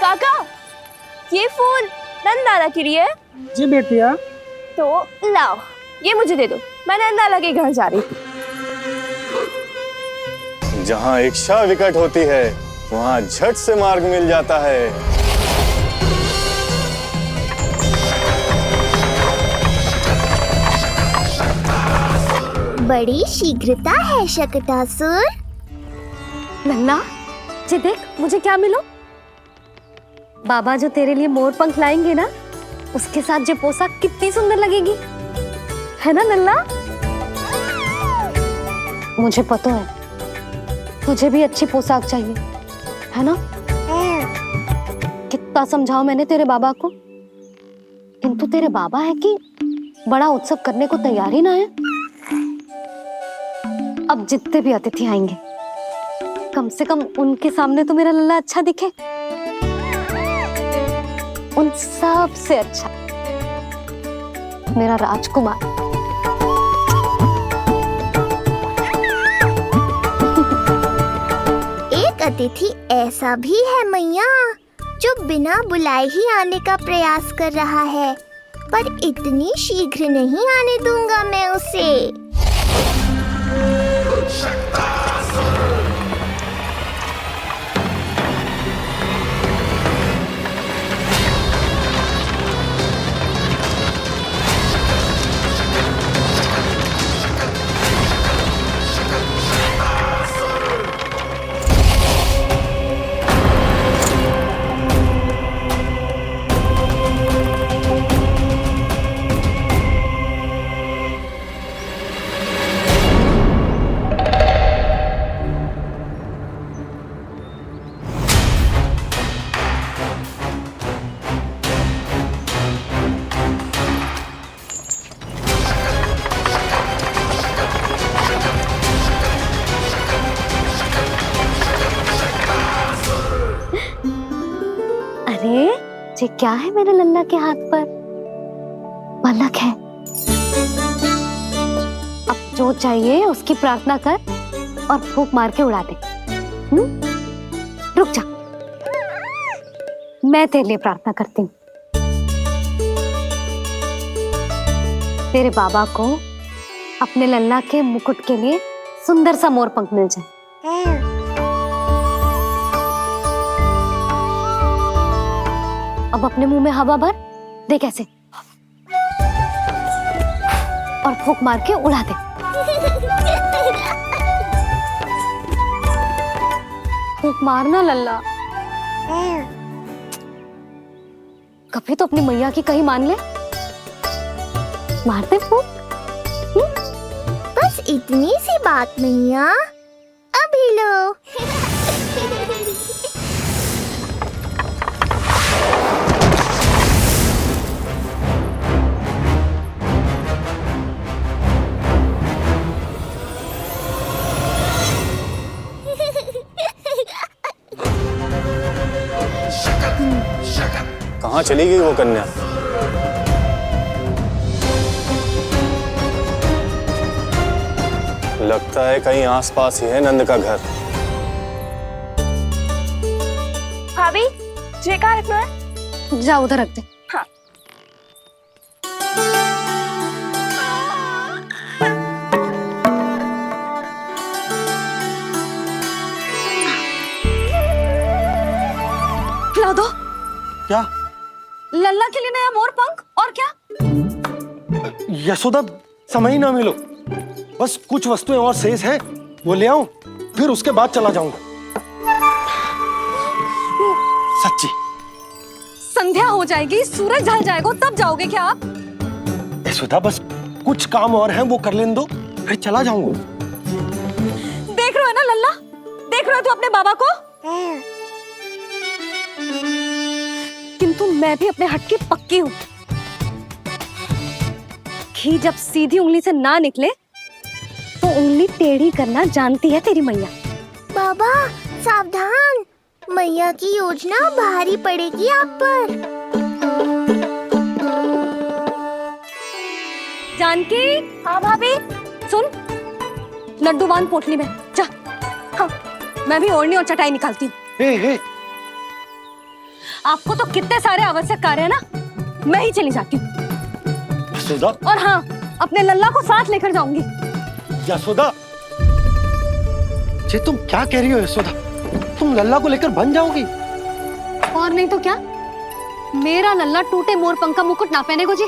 काका, ये फूल नंदाला के लिए है? जी बेटिया। तो लाओ, ये मुझे दे दो, मैं नंदाला के घर जा रही थी। जहाँ इच्छा विकट होती है, वहाँ झट से मार्ग मिल जाता है। बड़ी शीघ्रता है शकटासुर। नन्ना, जी देख मुझे क्या मिलो। बाबा जो तेरे लिए मोर पंख लाएंगे ना, उसके साथ जो पोशाक कितनी सुंदर लगेगी, है ना नन्ना? मुझे पता है तुझे भी अच्छी पोशाक चाहिए, है ना? कितना समझाओ मैंने तेरे बाबा को, किंतु तेरे बाबा है कि बड़ा उत्सव करने को तैयार ही ना है। अब जितने भी अतिथि आएंगे, कम से कम उनके सामने तो मेरा लल्ला अच्छा दिखे। उन सब से अच्छा मेरा राजकुमार। एक अतिथि ऐसा भी है मैया, जो बिना बुलाए ही आने का प्रयास कर रहा है, पर इतनी शीघ्र नहीं आने दूंगा मैं उसे। अरे ये क्या है मेरे लल्ला के हाथ पर? पलक है। अब जो चाहिए उसकी प्रार्थना कर और फूंक मार के उड़ा दे। रुक जा, मैं तेरे लिए प्रार्थना करती हूँ। तेरे बाबा को अपने लल्ला के मुकुट के लिए सुंदर सा मोर पंख मिल जाए। अब अपने मुंह में हवा भर दे, कैसे, और फूंक मार के उड़ा दे। फूंक मारना लल्ला। कभी तो अपनी मैया की कहीं मान ले। मारते फूक। बस इतनी सी बात मैया, अभी लो। कहाँ चली गई वो कन्या? लगता है कहीं आसपास ही है नंद का घर। भाभी ये कहाँ रखना है? जा उधर रख दे। हाँ। खिला दो। क्या? लल्ला के लिए नया मोर पंख। और क्या? यशोदा, समय ही ना मिलो। बस कुछ वस्तुएं और शेष हैं, वो ले आऊं, फिर उसके बाद चला जाऊंगा। सच्ची। संध्या हो जाएगी, सूरज ढल जाएगा, तब जाओगे क्या आप? यशोदा, बस कुछ काम और हैं, वो कर लेने दो, फिर चला जाऊंगा। देख रहे हो ना लल्ला, देख रहे हो तू अपने बाबा को? किंतु मैं भी अपने हट की पक्की हूँ। घी जब सीधी उंगली से ना निकले तो उंगली टेढ़ी करना जानती है तेरी मैया। बाबा सावधान, मैया की योजना भारी पड़ेगी आप पर। जानकी। हाँ भाभी। सुन, लड्डू बांध पोटली में, जा। हाँ, मैं भी ओढ़नी और चटाई निकालती हूँ। आपको तो कितने सारे आवश्यक कार्य है ना, मैं ही चली जाती हूँ। यशोदा। और हाँ, अपने लल्ला को साथ लेकर जाऊंगी। यशोदा, ये तुम क्या कह रही हो यशोदा? तुम लल्ला को लेकर बन जाओगी? और नहीं तो क्या, मेरा लल्ला टूटे मोर पंख का मुकुट ना पहनेगो जी।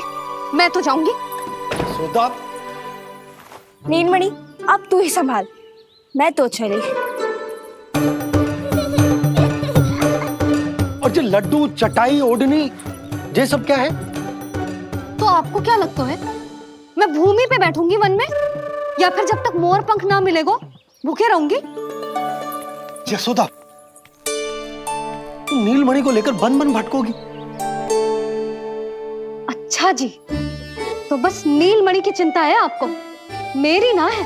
मैं तो जाऊंगी। यशोदा। नीलमणि अब तू ही संभाल, मैं तो चली। और ये लड्डू, चटाई, ओढ़नी, ये सब क्या है? तो आपको क्या लगता है, मैं भूमि पे बैठूंगी वन में, या फिर जब तक मोर पंख ना मिलेगो भूखे रहूंगी? यशोदा, तुम नीलमणि को लेकर बन बन भटकोगी। अच्छा जी, तो बस नीलमणि की चिंता है आपको, मेरी ना है।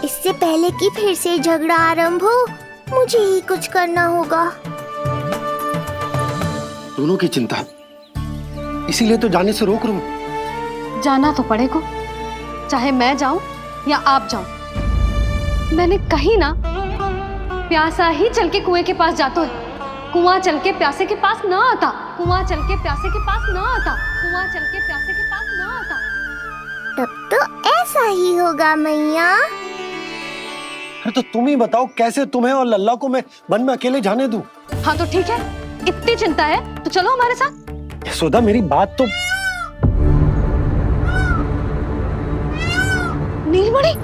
इससे पहले कि फिर से झगड़ा आरंभ हो, मुझे ही कुछ करना होगा। दोनों की चिंता है, इसीलिए तो जाने से रोक रहा हूं। जाना तो पड़ेगा, चाहे मैं जाऊं या आप जाओ। मैंने कहीं ना, प्यासा ही चल के कुएं के पास जाता है, कुआं चल के प्यासे के पास ना आता, कुआं चल के प्यासे के पास ना आता, कुआं चल के प्यासे के पास ना आता। तब तो ऐसा ही होगा मैया। अरे तो तुम ही बताओ, कैसे तुम्हें और लल्ला को मैं वन में अकेले जाने दूं? हाँ तो ठीक है, इतनी चिंता है तो चलो हमारे साथ। यशोदा, मेरी बात तो। नीलमणि।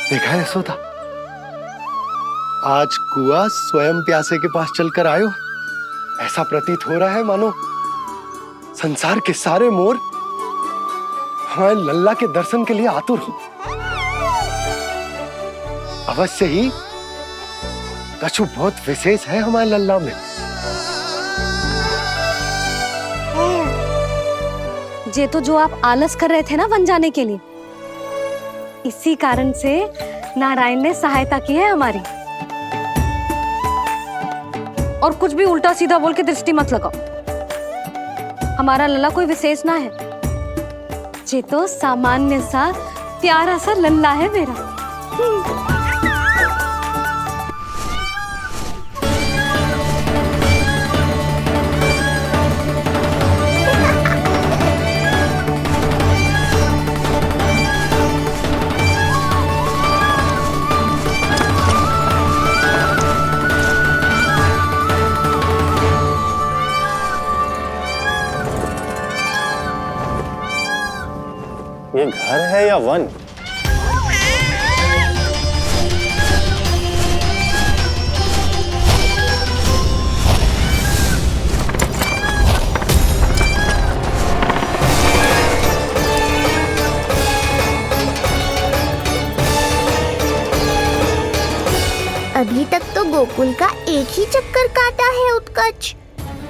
देखा है यशोदा, आज कुआ स्वयं प्यासे के पास चलकर आयो। ऐसा प्रतीत हो रहा है मानो संसार के सारे मोर हमारे लल्ला के दर्शन के लिए आतुर हो। अवश्य ही कछु बहुत विशेष है हमारे लल्ला में। ये तो जो आप आलस कर रहे थे ना वन जाने के लिए, इसी कारण से नारायण ने सहायता की है हमारी। और कुछ भी उल्टा सीधा बोल के दृष्टि मत लगाओ। हमारा लल्ला कोई विशेष ना है, ये तो सामान्य सा प्यारा सा लल्ला है मेरा। ये घर है या वन? अभी तक तो गोकुल का एक ही चक्कर काटा है उत्कर्ष।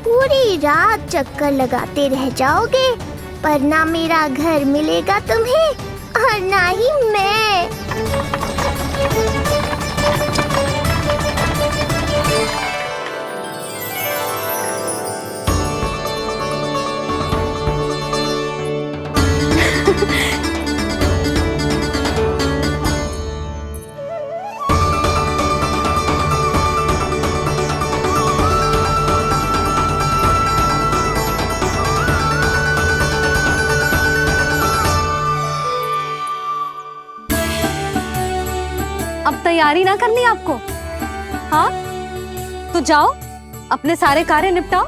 पूरी रात चक्कर लगाते रह जाओगे, पर ना मेरा घर मिलेगा तुम्हें और ना ही मैं। अब तैयारी ना करनी आपको? हाँ तो जाओ अपने सारे कार्य निपटाओ।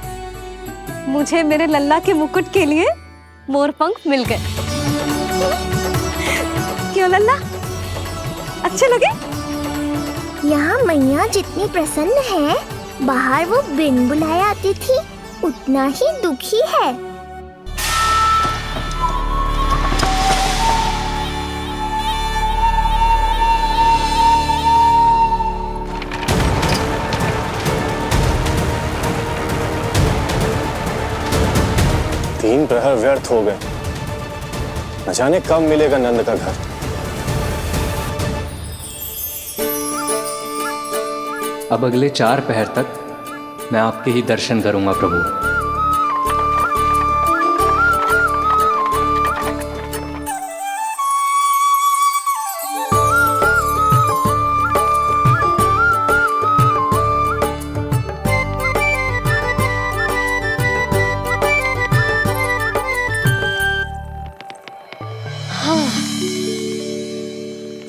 मुझे मेरे लल्ला के मुकुट के लिए मोरपंख मिल गए। क्यों लल्ला, अच्छे लगे? यहाँ मैया जितनी प्रसन्न है, बाहर वो बिन बुलाए आती थी उतना ही दुखी है। तीन प्रहर व्यर्थ हो गए, न जाने कब मिलेगा नंद का घर। अब अगले 4 पहर तक मैं आपके ही दर्शन करूंगा प्रभु।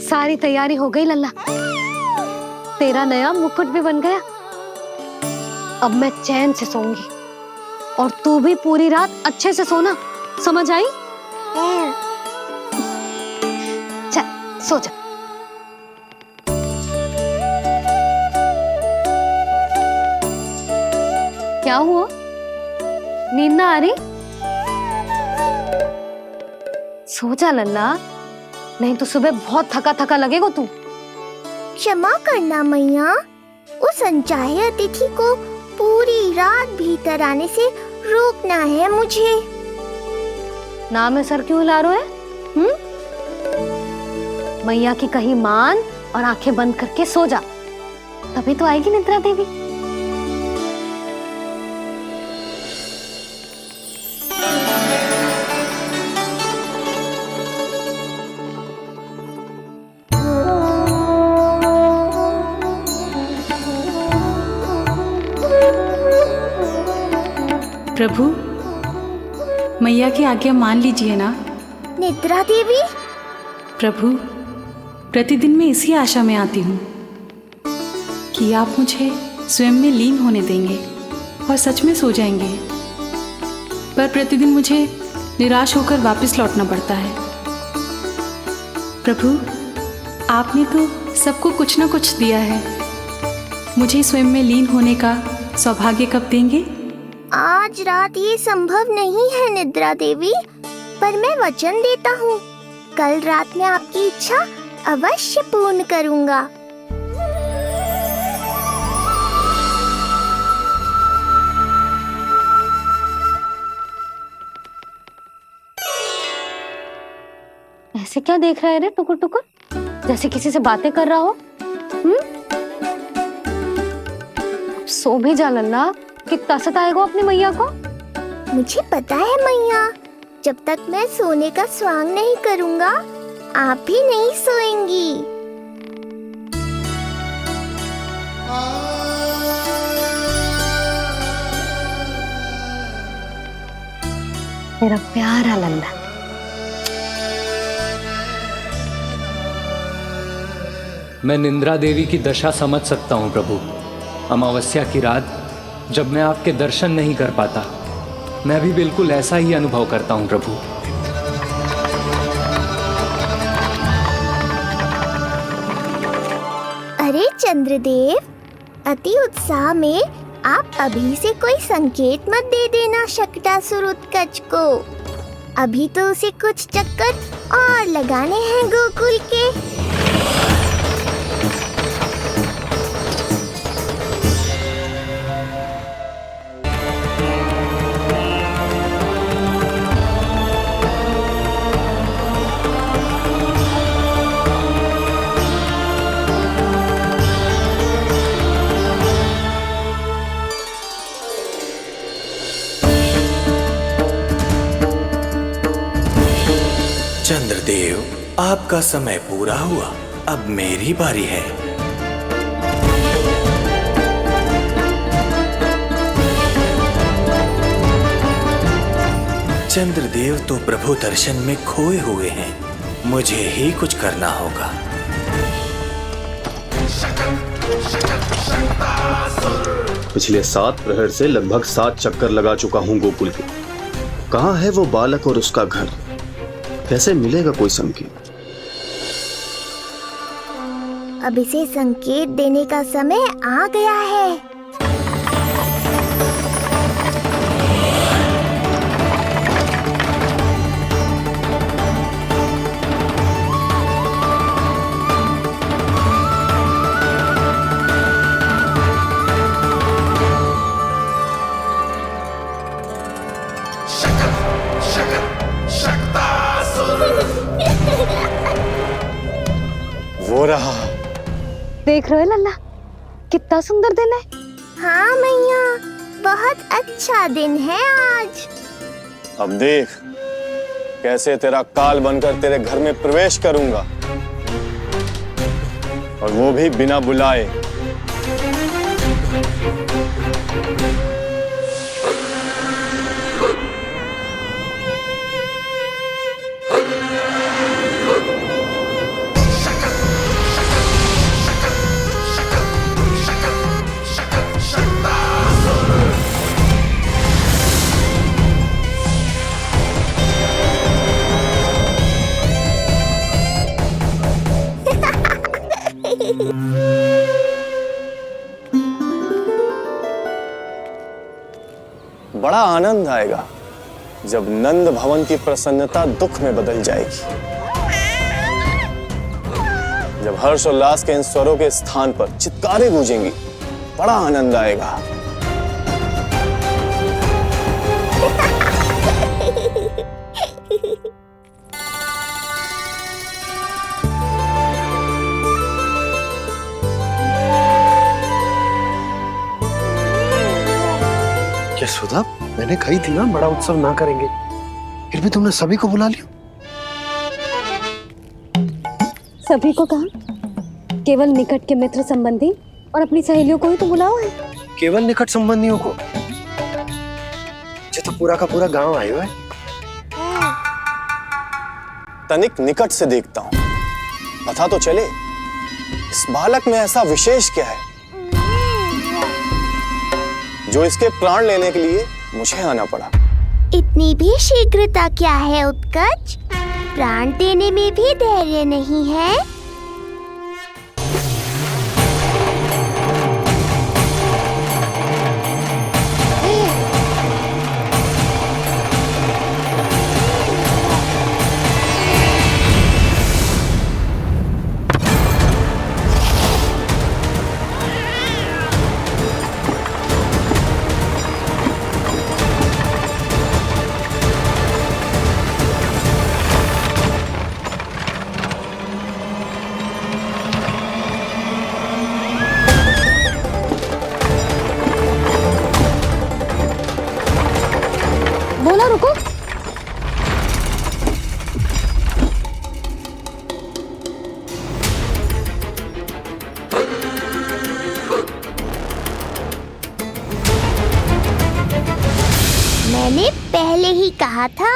सारी तैयारी हो गई लल्ला, तेरा नया मुकुट भी बन गया। अब मैं चैन से सोऊंगी और तू भी पूरी रात अच्छे से सोना, समझ आई? चल सो जा। क्या हुआ, नींद ना आ रही? सो जा लल्ला, नहीं तो सुबह बहुत थका थका लगेगा तू। क्षमा करना मैया, उस अनचाहे अतिथि को पूरी रात भीतर आने से रोकना है मुझे। नाम में सर क्यों हिला रहे हो? मैया की कहीं मान और आंखें बंद करके सो जा, तभी तो आएगी निद्रा देवी। प्रभु, मैया की आज्ञा मान लीजिए ना। निद्रा देवी? प्रभु, प्रतिदिन मैं इसी आशा में आती हूँ कि आप मुझे स्वयं में लीन होने देंगे और सच में सो जाएंगे, पर प्रतिदिन मुझे निराश होकर वापस लौटना पड़ता है। प्रभु, आपने तो सबको कुछ ना कुछ दिया है, मुझे स्वयं में लीन होने का सौभाग्य कब देंगे? आज रात ये संभव नहीं है निद्रा देवी, पर मैं वचन देता हूँ कल रात में आपकी इच्छा अवश्य पूर्ण करूँगा। ऐसे क्या देख रहा है रे टुकुर टुकुर, जैसे किसी से बातें कर रहा हो? सो भी जा लल्ला, कितना सताएगा अपनी मैया को। मुझे पता है मैया, जब तक मैं सोने का स्वांग नहीं करूँगा आप भी नहीं सोएंगी। मेरा प्यारा लल्ला। मैं निंद्रा देवी की दशा समझ सकता हूँ प्रभु। अमावस्या की रात जब मैं आपके दर्शन नहीं कर पाता, मैं भी बिल्कुल ऐसा ही अनुभव करता हूँ प्रभु। अरे चंद्रदेव, अति उत्साह में आप अभी से कोई संकेत मत दे देना शकटासुर उत्कच को। अभी तो उसे कुछ चक्कर और लगाने हैं गोकुल के। चंद्रदेव, आपका समय पूरा हुआ, अब मेरी बारी है। चंद्रदेव तो प्रभु दर्शन में खोए हुए हैं, मुझे ही कुछ करना होगा। पिछले 7 प्रहर से लगभग 7 चक्कर लगा चुका हूँ गोकुल के। कहाँ है वो बालक और उसका घर? कैसे मिलेगा कोई संकेत? अब इसे संकेत देने का समय आ गया है। वो रहा। देख रहे हो लल्ला, कितना सुंदर दिन है। हाँ मैया, बहुत अच्छा दिन है आज। अब देख कैसे तेरा काल बनकर तेरे घर में प्रवेश करूंगा, और वो भी बिना बुलाए। बड़ा आनंद आएगा जब नंद भवन की प्रसन्नता दुख में बदल जाएगी, जब हर्ष उल्लास के इन स्वरों के स्थान पर चित्कारें गूंजेंगी। बड़ा आनंद आएगा। यशोदा, मैंने कही थी ना बड़ा उत्सव ना करेंगे, फिर भी तुमने सभी को बुला लिया। सभी को कहा? केवल निकट के मित्र संबंधी और अपनी सहेलियों को ही तो बुलाओ है। केवल निकट संबंधियों को? ये तो पूरा का पूरा गांव आया है। तनिक निकट से देखता हूं, पता तो चले इस बालक में ऐसा विशेष क्या है जो इसके प्राण लेने के लिए मुझे आना पड़ा। इतनी भी शीघ्रता क्या है उत्कच? प्राण देने में भी धैर्य नहीं है। बोला रुको। मैंने पहले ही कहा था,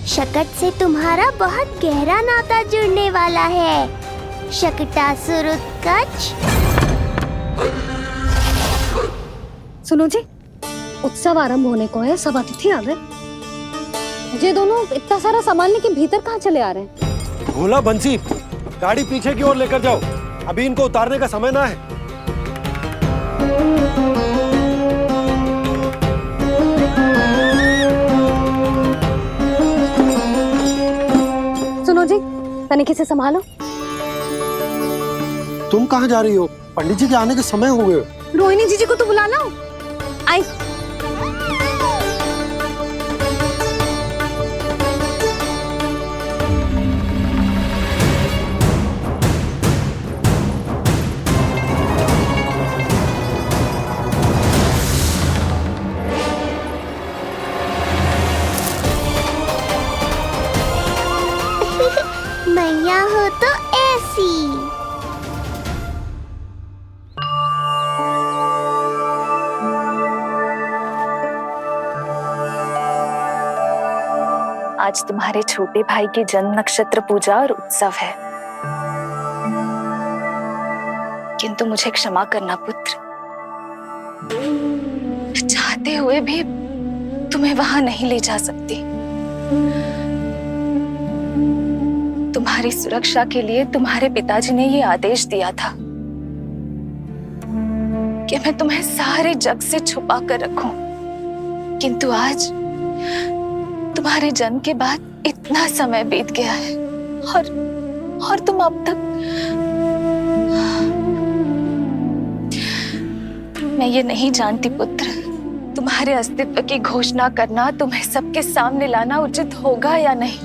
शकट से तुम्हारा बहुत गहरा नाता जुड़ने वाला है। शकटासुर उत्कच। सुनो जी, उत्सव आरंभ होने को है, सब अतिथि आ गए। ये दोनों इतना सारा सामान लेके भीतर कहाँ चले आ रहे हैं? भोला बंसी, गाड़ी पीछे की ओर लेकर जाओ, अभी इनको उतारने का समय ना है। सुनो जी, तनिक से संभालो। तुम कहाँ जा रही हो? पंडित जी के आने के समय हो गए। रोहिणी जीजी को तो बुला लो। आई। मैया हो तो ऐसी। आज तुम्हारे छोटे भाई की जन्म नक्षत्र पूजा और उत्सव है, किंतु मुझे क्षमा करना पुत्र, चाहते हुए भी तुम्हें वहां नहीं ले जा सकती। तुम्हारी सुरक्षा के लिए तुम्हारे पिताजी ने ये आदेश दिया था कि मैं तुम्हें सारे जग से छुपा कर रखूं, किंतु आज तुम्हारे जन्म के बाद इतना समय बीत गया है और तुम अब तक। मैं ये नहीं जानती पुत्र, तुम्हारे अस्तित्व की घोषणा करना, तुम्हें सबके सामने लाना उचित होगा या नहीं,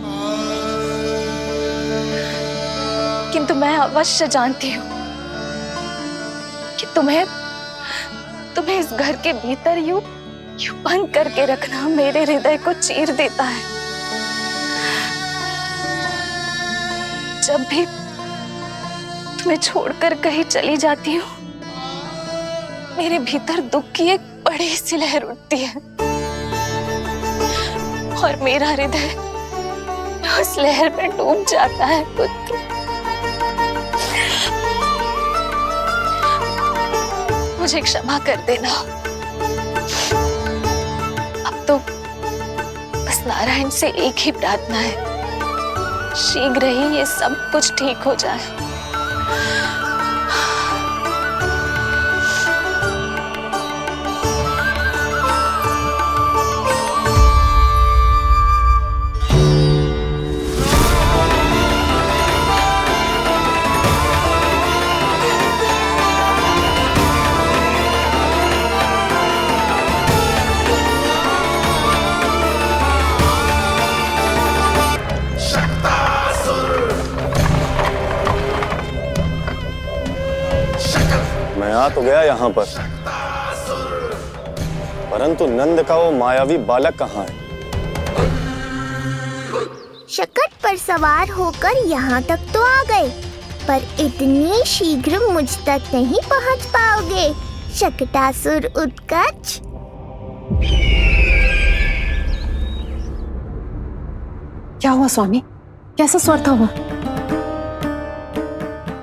किंतु मैं अवश्य जानती हूँ कि तुम्हें इस घर के भीतर यूं बंद करके रखना मेरे हृदय को चीर देता है। जब भी तुम्हें छोड़कर कहीं चली जाती हूँ, मेरे भीतर दुख की एक बड़ी सी लहर उठती है और मेरा हृदय उस लहर में डूब जाता है पुत्र। मुझे क्षमा कर देना। अब तो बस नारायण से एक ही प्रार्थना है, शीघ्र ही ये सब कुछ ठीक हो जाए। मैं आ तो गया यहाँ पर, परंतु नंद का वो मायावी बालक कहाँ है? शकट पर सवार होकर यहाँ तक तो आ गए, पर इतनी शीघ्र मुझ तक नहीं पहुँच पाओगे शकटासुर उत्कच। क्या हुआ स्वामी? कैसा स्वर था वो?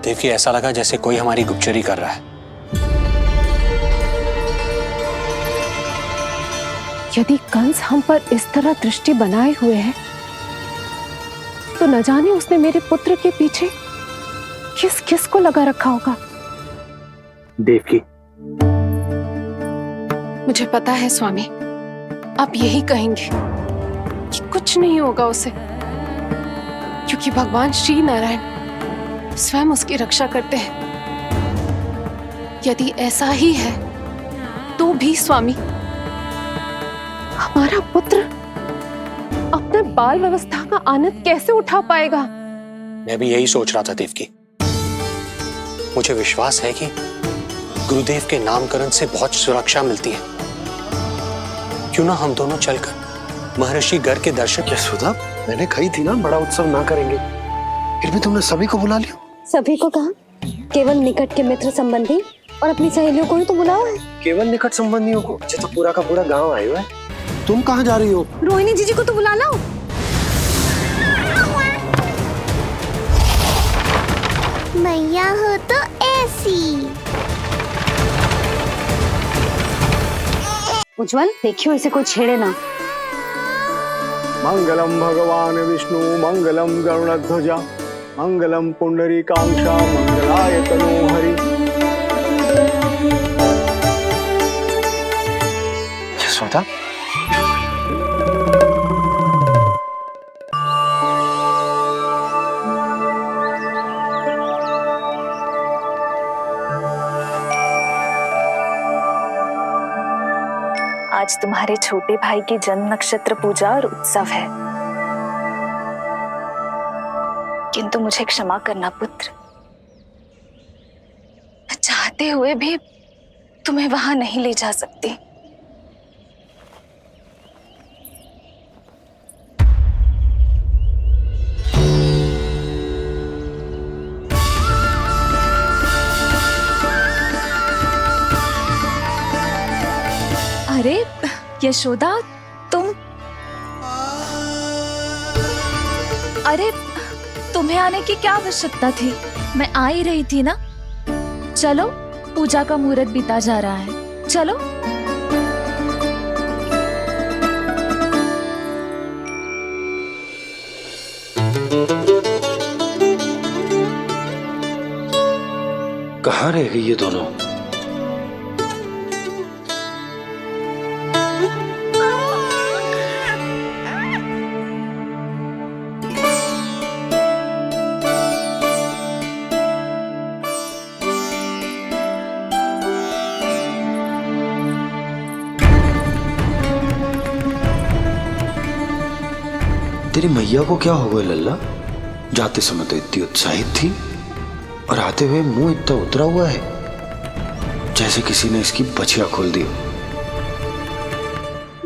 देवकी, ऐसा लगा जैसे कोई हमारी गुप्तचरी कर रहा है। यदि कंस हम पर इस तरह दृष्टि बनाए हुए है, तो न जाने उसने मेरे पुत्र के पीछे किस किस को लगा रखा होगा। देवकी, मुझे पता है स्वामी, आप यही कहेंगे कि कुछ नहीं होगा उसे, क्योंकि भगवान श्री नारायण स्वयं उसकी रक्षा करते हैं। यदि ऐसा ही है तो भी स्वामी, हमारा पुत्र अपने बाल व्यवस्था का आनंद कैसे उठा पाएगा? मैं भी यही सोच रहा था देवकी। मुझे विश्वास है कि गुरुदेव के नामकरण से बहुत सुरक्षा मिलती है। क्यों ना हम दोनों चलकर महर्षि घर के दर्शन। यशोदा, मैंने कही थी ना बड़ा उत्सव ना करेंगे, फिर भी तुमने सभी को बुला लिया। सभी को कहा? केवल निकट के मित्र संबंधी और अपनी सहेलियों को ही तो बुलाओ है। केवल निकट संबंधियों को? अच्छा, तो पूरा का पूरा गांव आए हुआ है। तुम कहाँ जा रही हो? रोहिणी जीजी को तो बुला लो। मैया हो तो ऐसी। उज्जवल, देखियो इसे कोई छेड़े ना। मंगलम भगवान विष्णु मंगलम गरुड़ध्वजा मंगलम पुंडरीकाक्षा मंगलाय तनोहरि। यशोदा, आज तुम्हारे छोटे भाई की जन्म नक्षत्र पूजा और उत्सव है, किंतु मुझे क्षमा करना पुत्र, मैं चाहते हुए भी तुम्हें वहां नहीं ले जा सकती। अरे यशोदा, अरे तुम्हें आने की क्या आवश्यकता थी? मैं आ ही रही थी ना। चलो, पूजा का मुहूर्त बीता जा रहा है, चलो। कहाँ रह गई ये दोनों? तेरी मैया को क्या हो गया लल्ला? जाते समय तो इतनी उत्साहित थी और आते हुए मुंह इतना उतरा हुआ है जैसे किसी ने इसकी बछिया खोल दी।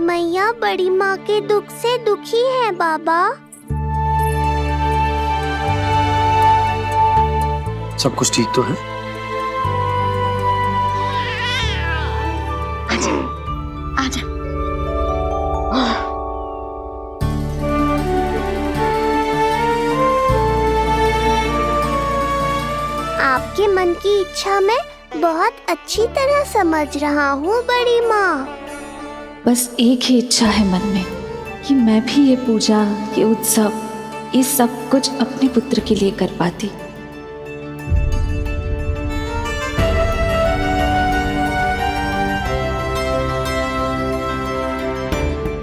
मैया बड़ी माँ के दुख से दुखी है बाबा। सब कुछ ठीक तो है? आजा। आपके मन की इच्छा मैं बहुत अच्छी तरह समझ रहा हूँ बड़ी माँ। बस एक ही इच्छा है मन में कि मैं भी ये पूजा, ये उत्सव, ये सब कुछ अपने पुत्र के लिए कर पाती।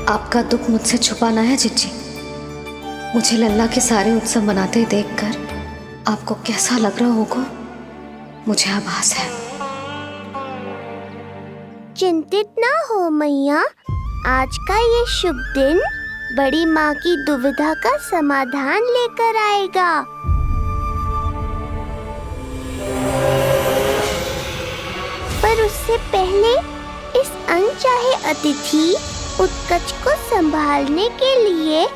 आपका दुख मुझसे छुपाना है जिज्जी। मुझे लल्ला के सारे उत्सव मनाते देखकर आपको कैसा लग रहा होगा, मुझे आभास है। चिंतित ना हो मैया, आज का ये शुभ दिन बड़ी माँ की दुविधा का समाधान लेकर आएगा। पर उससे पहले इस अनचाहे अतिथि उत्कच को संभालने के लिए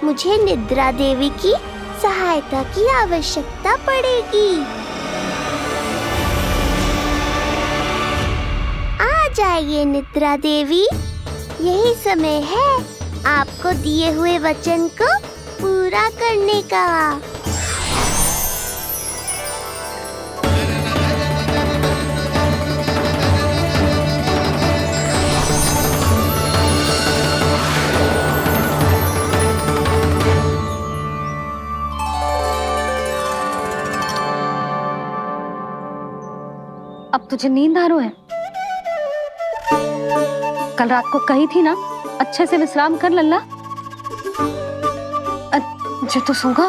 मुझे निद्रा देवी की सहायता की आवश्यकता पड़ेगी। आ जाइए निद्रा देवी, यही समय है आपको दिए हुए वचन को पूरा करने का। अब तुझे नींद आ रही है? कल रात को कही थी ना अच्छे से विश्राम कर लल्ला। जो तो सोगा,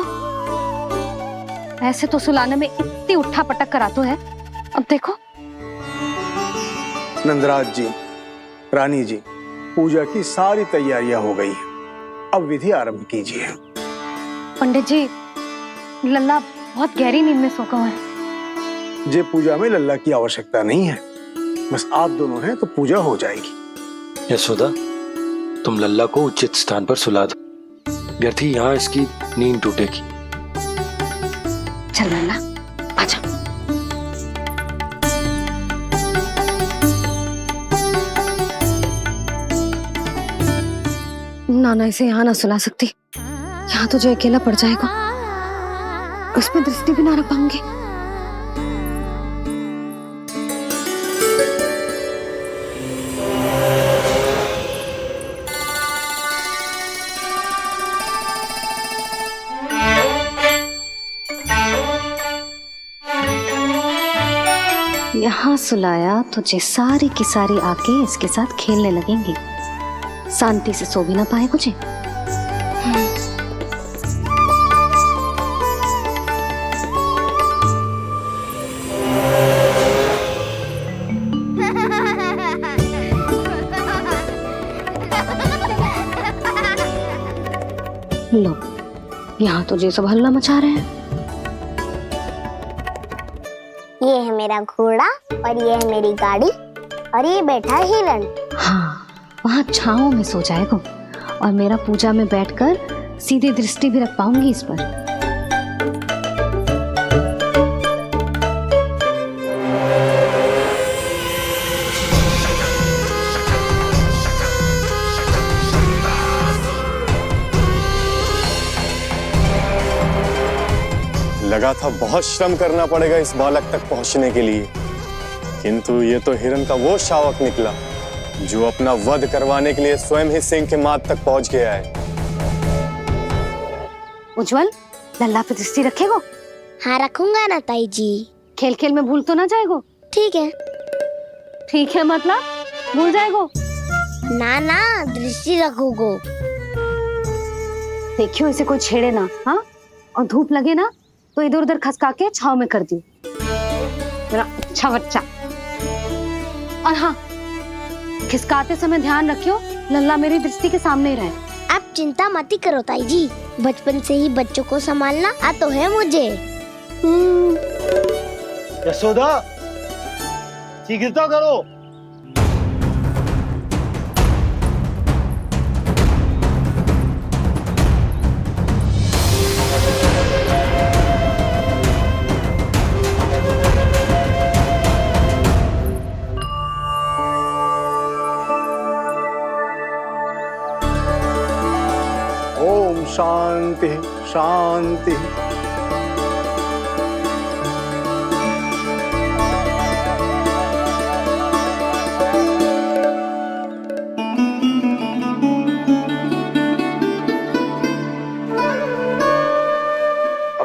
ऐसे तो सुलाने में इतनी उठा पटक करा तो है। अब देखो। नंदराज जी, रानी जी, पूजा की सारी तैयारियां हो गई हैं। अब विधि आरंभ कीजिए। पंडित जी, लल्ला बहुत गहरी नींद में सोगा हुआ है। जे पूजा में लल्ला की आवश्यकता नहीं है, बस आप दोनों हैं तो पूजा हो जाएगी। यशोदा, तुम लल्ला को उचित स्थान पर सुला दो, व्यर्थ ही यहाँ इसकी नींद टूटेगी। चल लल्ला आजा। नाना इसे यहाँ ना सुला सकती, यहाँ तो जो अकेला पड़ जाएगा, उसमें दृष्टि भी ना रख पाऊंगी। यहाँ सुलाया तो जे सारी की सारी आके इसके साथ खेलने लगेंगी, शांति से सो भी ना पाए मुझे। लो यहाँ तो जे सब हल्ला मचा रहे हैं। ये है मेरा घोड़ा और ये है मेरी गाड़ी और ये बैठा है हिरण। हाँ वहाँ छांव में सो जाएगा और मेरा पूजा में बैठकर सीधी दृष्टि भी रख पाऊंगी इस पर। लगा था बहुत श्रम करना पड़ेगा इस बालक तक पहुंचने के लिए, किंतु ये तो हिरण का वो शावक निकला जो अपना वध करवाने के लिए स्वयं ही सिंह के माथ तक पहुंच गया है। उज्जवल लल्ला पे दृष्टि रखेगो? हाँ रखूंगा ना ताई जी। खेल खेल में भूल तो ना जाएगो? ठीक है। ठीक है मतलब भूल जाएगो? ना ना दृष्टि रखोगो। देखियो इसे कोई छेड़े ना, हाँ? और धूप लगे ना तो इधर उधर खसका के छाव में कर दी। अच्छा बच्चा। और हाँ खिसकाते समय ध्यान रखियो लल्ला मेरी दृष्टि के सामने ही रहे। आप चिंता मत ही करो ताई जी, बचपन से ही बच्चों को संभालना आता है मुझे। यशोदा शीघ्रता करो। ओम शांति शांति। अब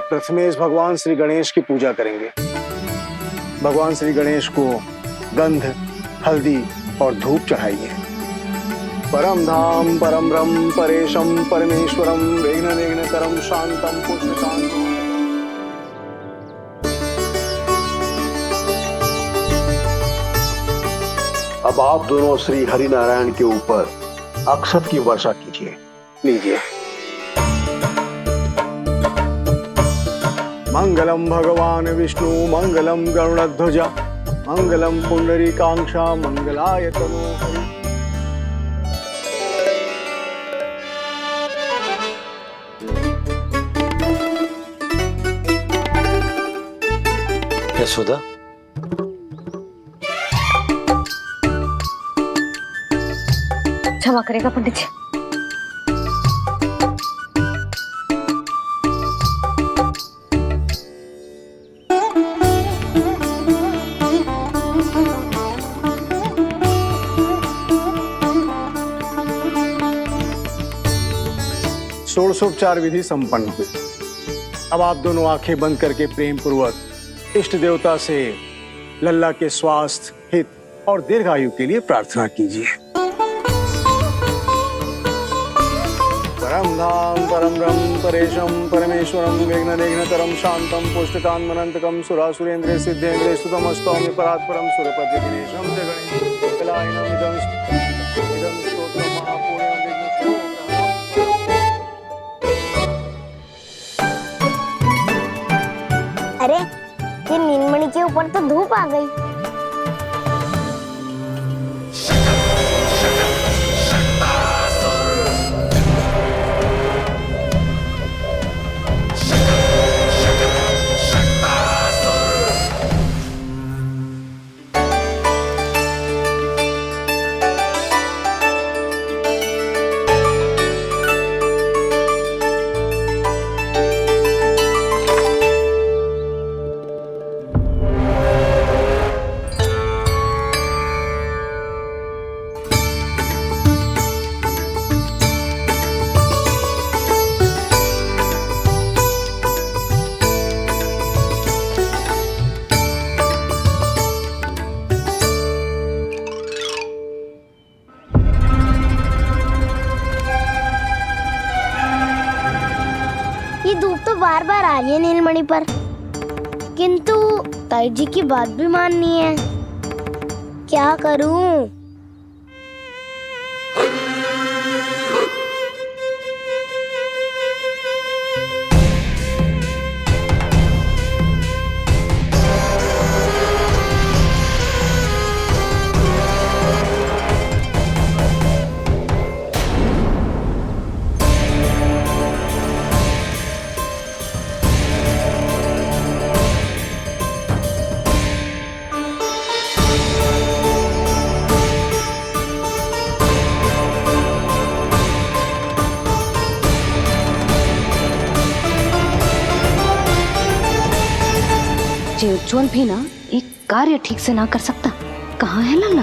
प्रथमेश भगवान श्री गणेश की पूजा करेंगे। भगवान श्री गणेश को गंध, हल्दी और धूप चढ़ाइए। परम धाम परम ब्रह्म परेशम परमेश्वरम विघ्न निघ्नकरम शांतम पुष्टकांतम। अब आप दोनों श्री हरि नारायण के ऊपर अक्षत की वर्षा कीजिए। लीजिए। मंगलम भगवान विष्णु मंगलम गरुड़ध्वजा मंगलम पुंडरीकांक्षा मंगलाय तनोहरि। यशोदा क्षमा करेगा पंडित जी। षोडशोपचार विधि संपन्न हुई। अब आप दोनों आंखें बंद करके प्रेम पूर्वक इष्ट देवता से लल्ला के स्वास्थ्य, हित और दीर्घायु के लिए प्रार्थना कीजिए। परम धाम परम ब्रह्म परेशम परमेश्वरम विघ्न निघ्नकरम शांतम पुष्टकांतमनंतकम सुरासुरेंद्र सिद्धेंद्र स्तुतम स्तौम्य परात्परम सुरपति दिनेशम जगणेश कलायनम इदं स्तोत्रम महापुण्यम विघ्नश्रो। अरे ये नीलमणि के ऊपर तो धूप आ गई। बार बार आ रही है नीलमणि पर, किंतु ताई जी की बात भी माननी है। क्या करूं? जे उज्जवल भी ना एक कार्य ठीक से ना कर सकता। कहाँ है लल्ला?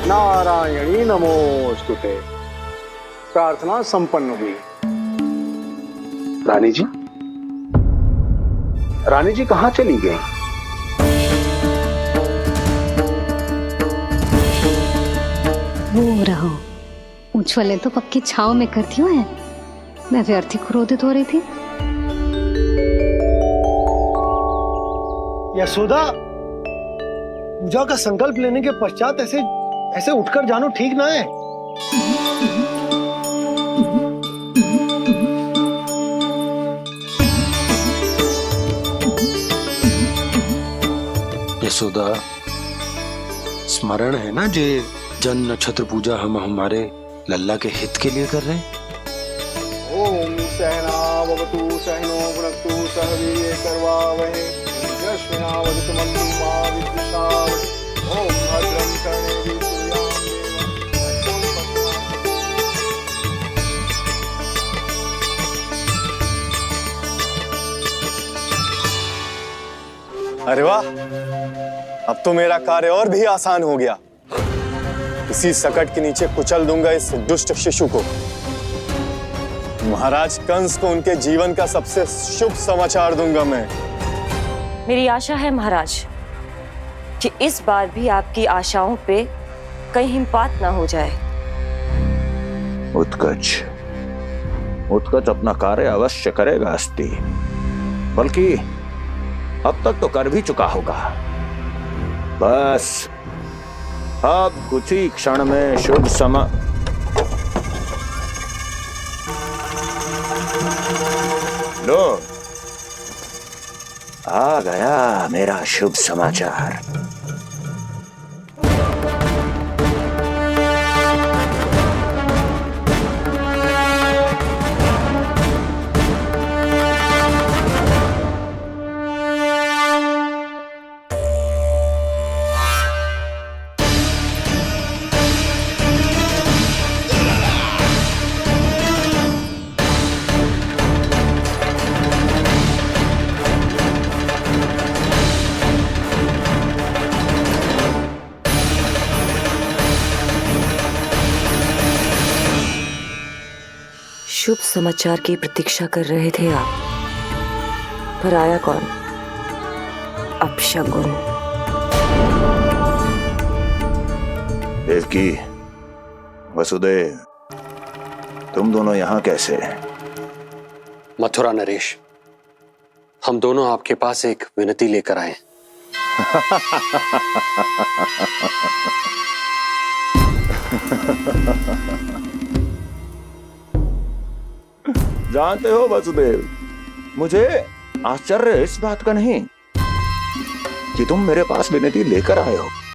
नारायणी नमोस्तुते। प्रार्थना संपन्न हुई। रानी जी, रानी जी कहाँ चली गई? वो रहो, उज्जवल तो पक्की छाव में करती है। मैं व्यर्थ ही क्रोधित हो रही थी। यशोदा, पूजा का संकल्प लेने के पश्चात ऐसे उठकर जानो ठीक ना है। यशोदा, स्मरण है ना जे जन नक्षत्र पूजा हम हमारे लल्ला के हित के लिए कर रहे हैं। ओम सहना भवतु सहनो भुनक्तु सह वीर्यं करवावहै तेजस्विनावधूत मा विद्विषावहै। ओम भद्रं कर्णेभिः अरे वाह, अब तो मेरा कार्य और भी आसान हो गया। इसी सकट के नीचे कुचल दूंगा इस दुष्ट शिशु को। महाराज कंस को उनके जीवन का सबसे शुभ समाचार दूंगा मैं। मेरी आशा है महाराज कि इस बार भी आपकी आशाओं पे कहीं हिमपात ना हो जाए। उत्कच अपना कार्य अवश्य करेगा अस्ति, बल्कि अब तक तो कर भी चुका होगा। बस अब कुछ ही क्षण में शुभ समय। लो, आ गया मेरा शुभ समाचार। शुभ समाचार की प्रतीक्षा कर रहे थे आप, पर आया कौन? अपशगुन। देवकी, वसुदेव, तुम दोनों यहाँ कैसे? मथुरा नरेश, हम दोनों आपके पास एक विनती लेकर आए। जानते हो वसुदेव, मुझे आश्चर्य इस बात का नहीं कि तुम मेरे पास विनती लेकर आए हो,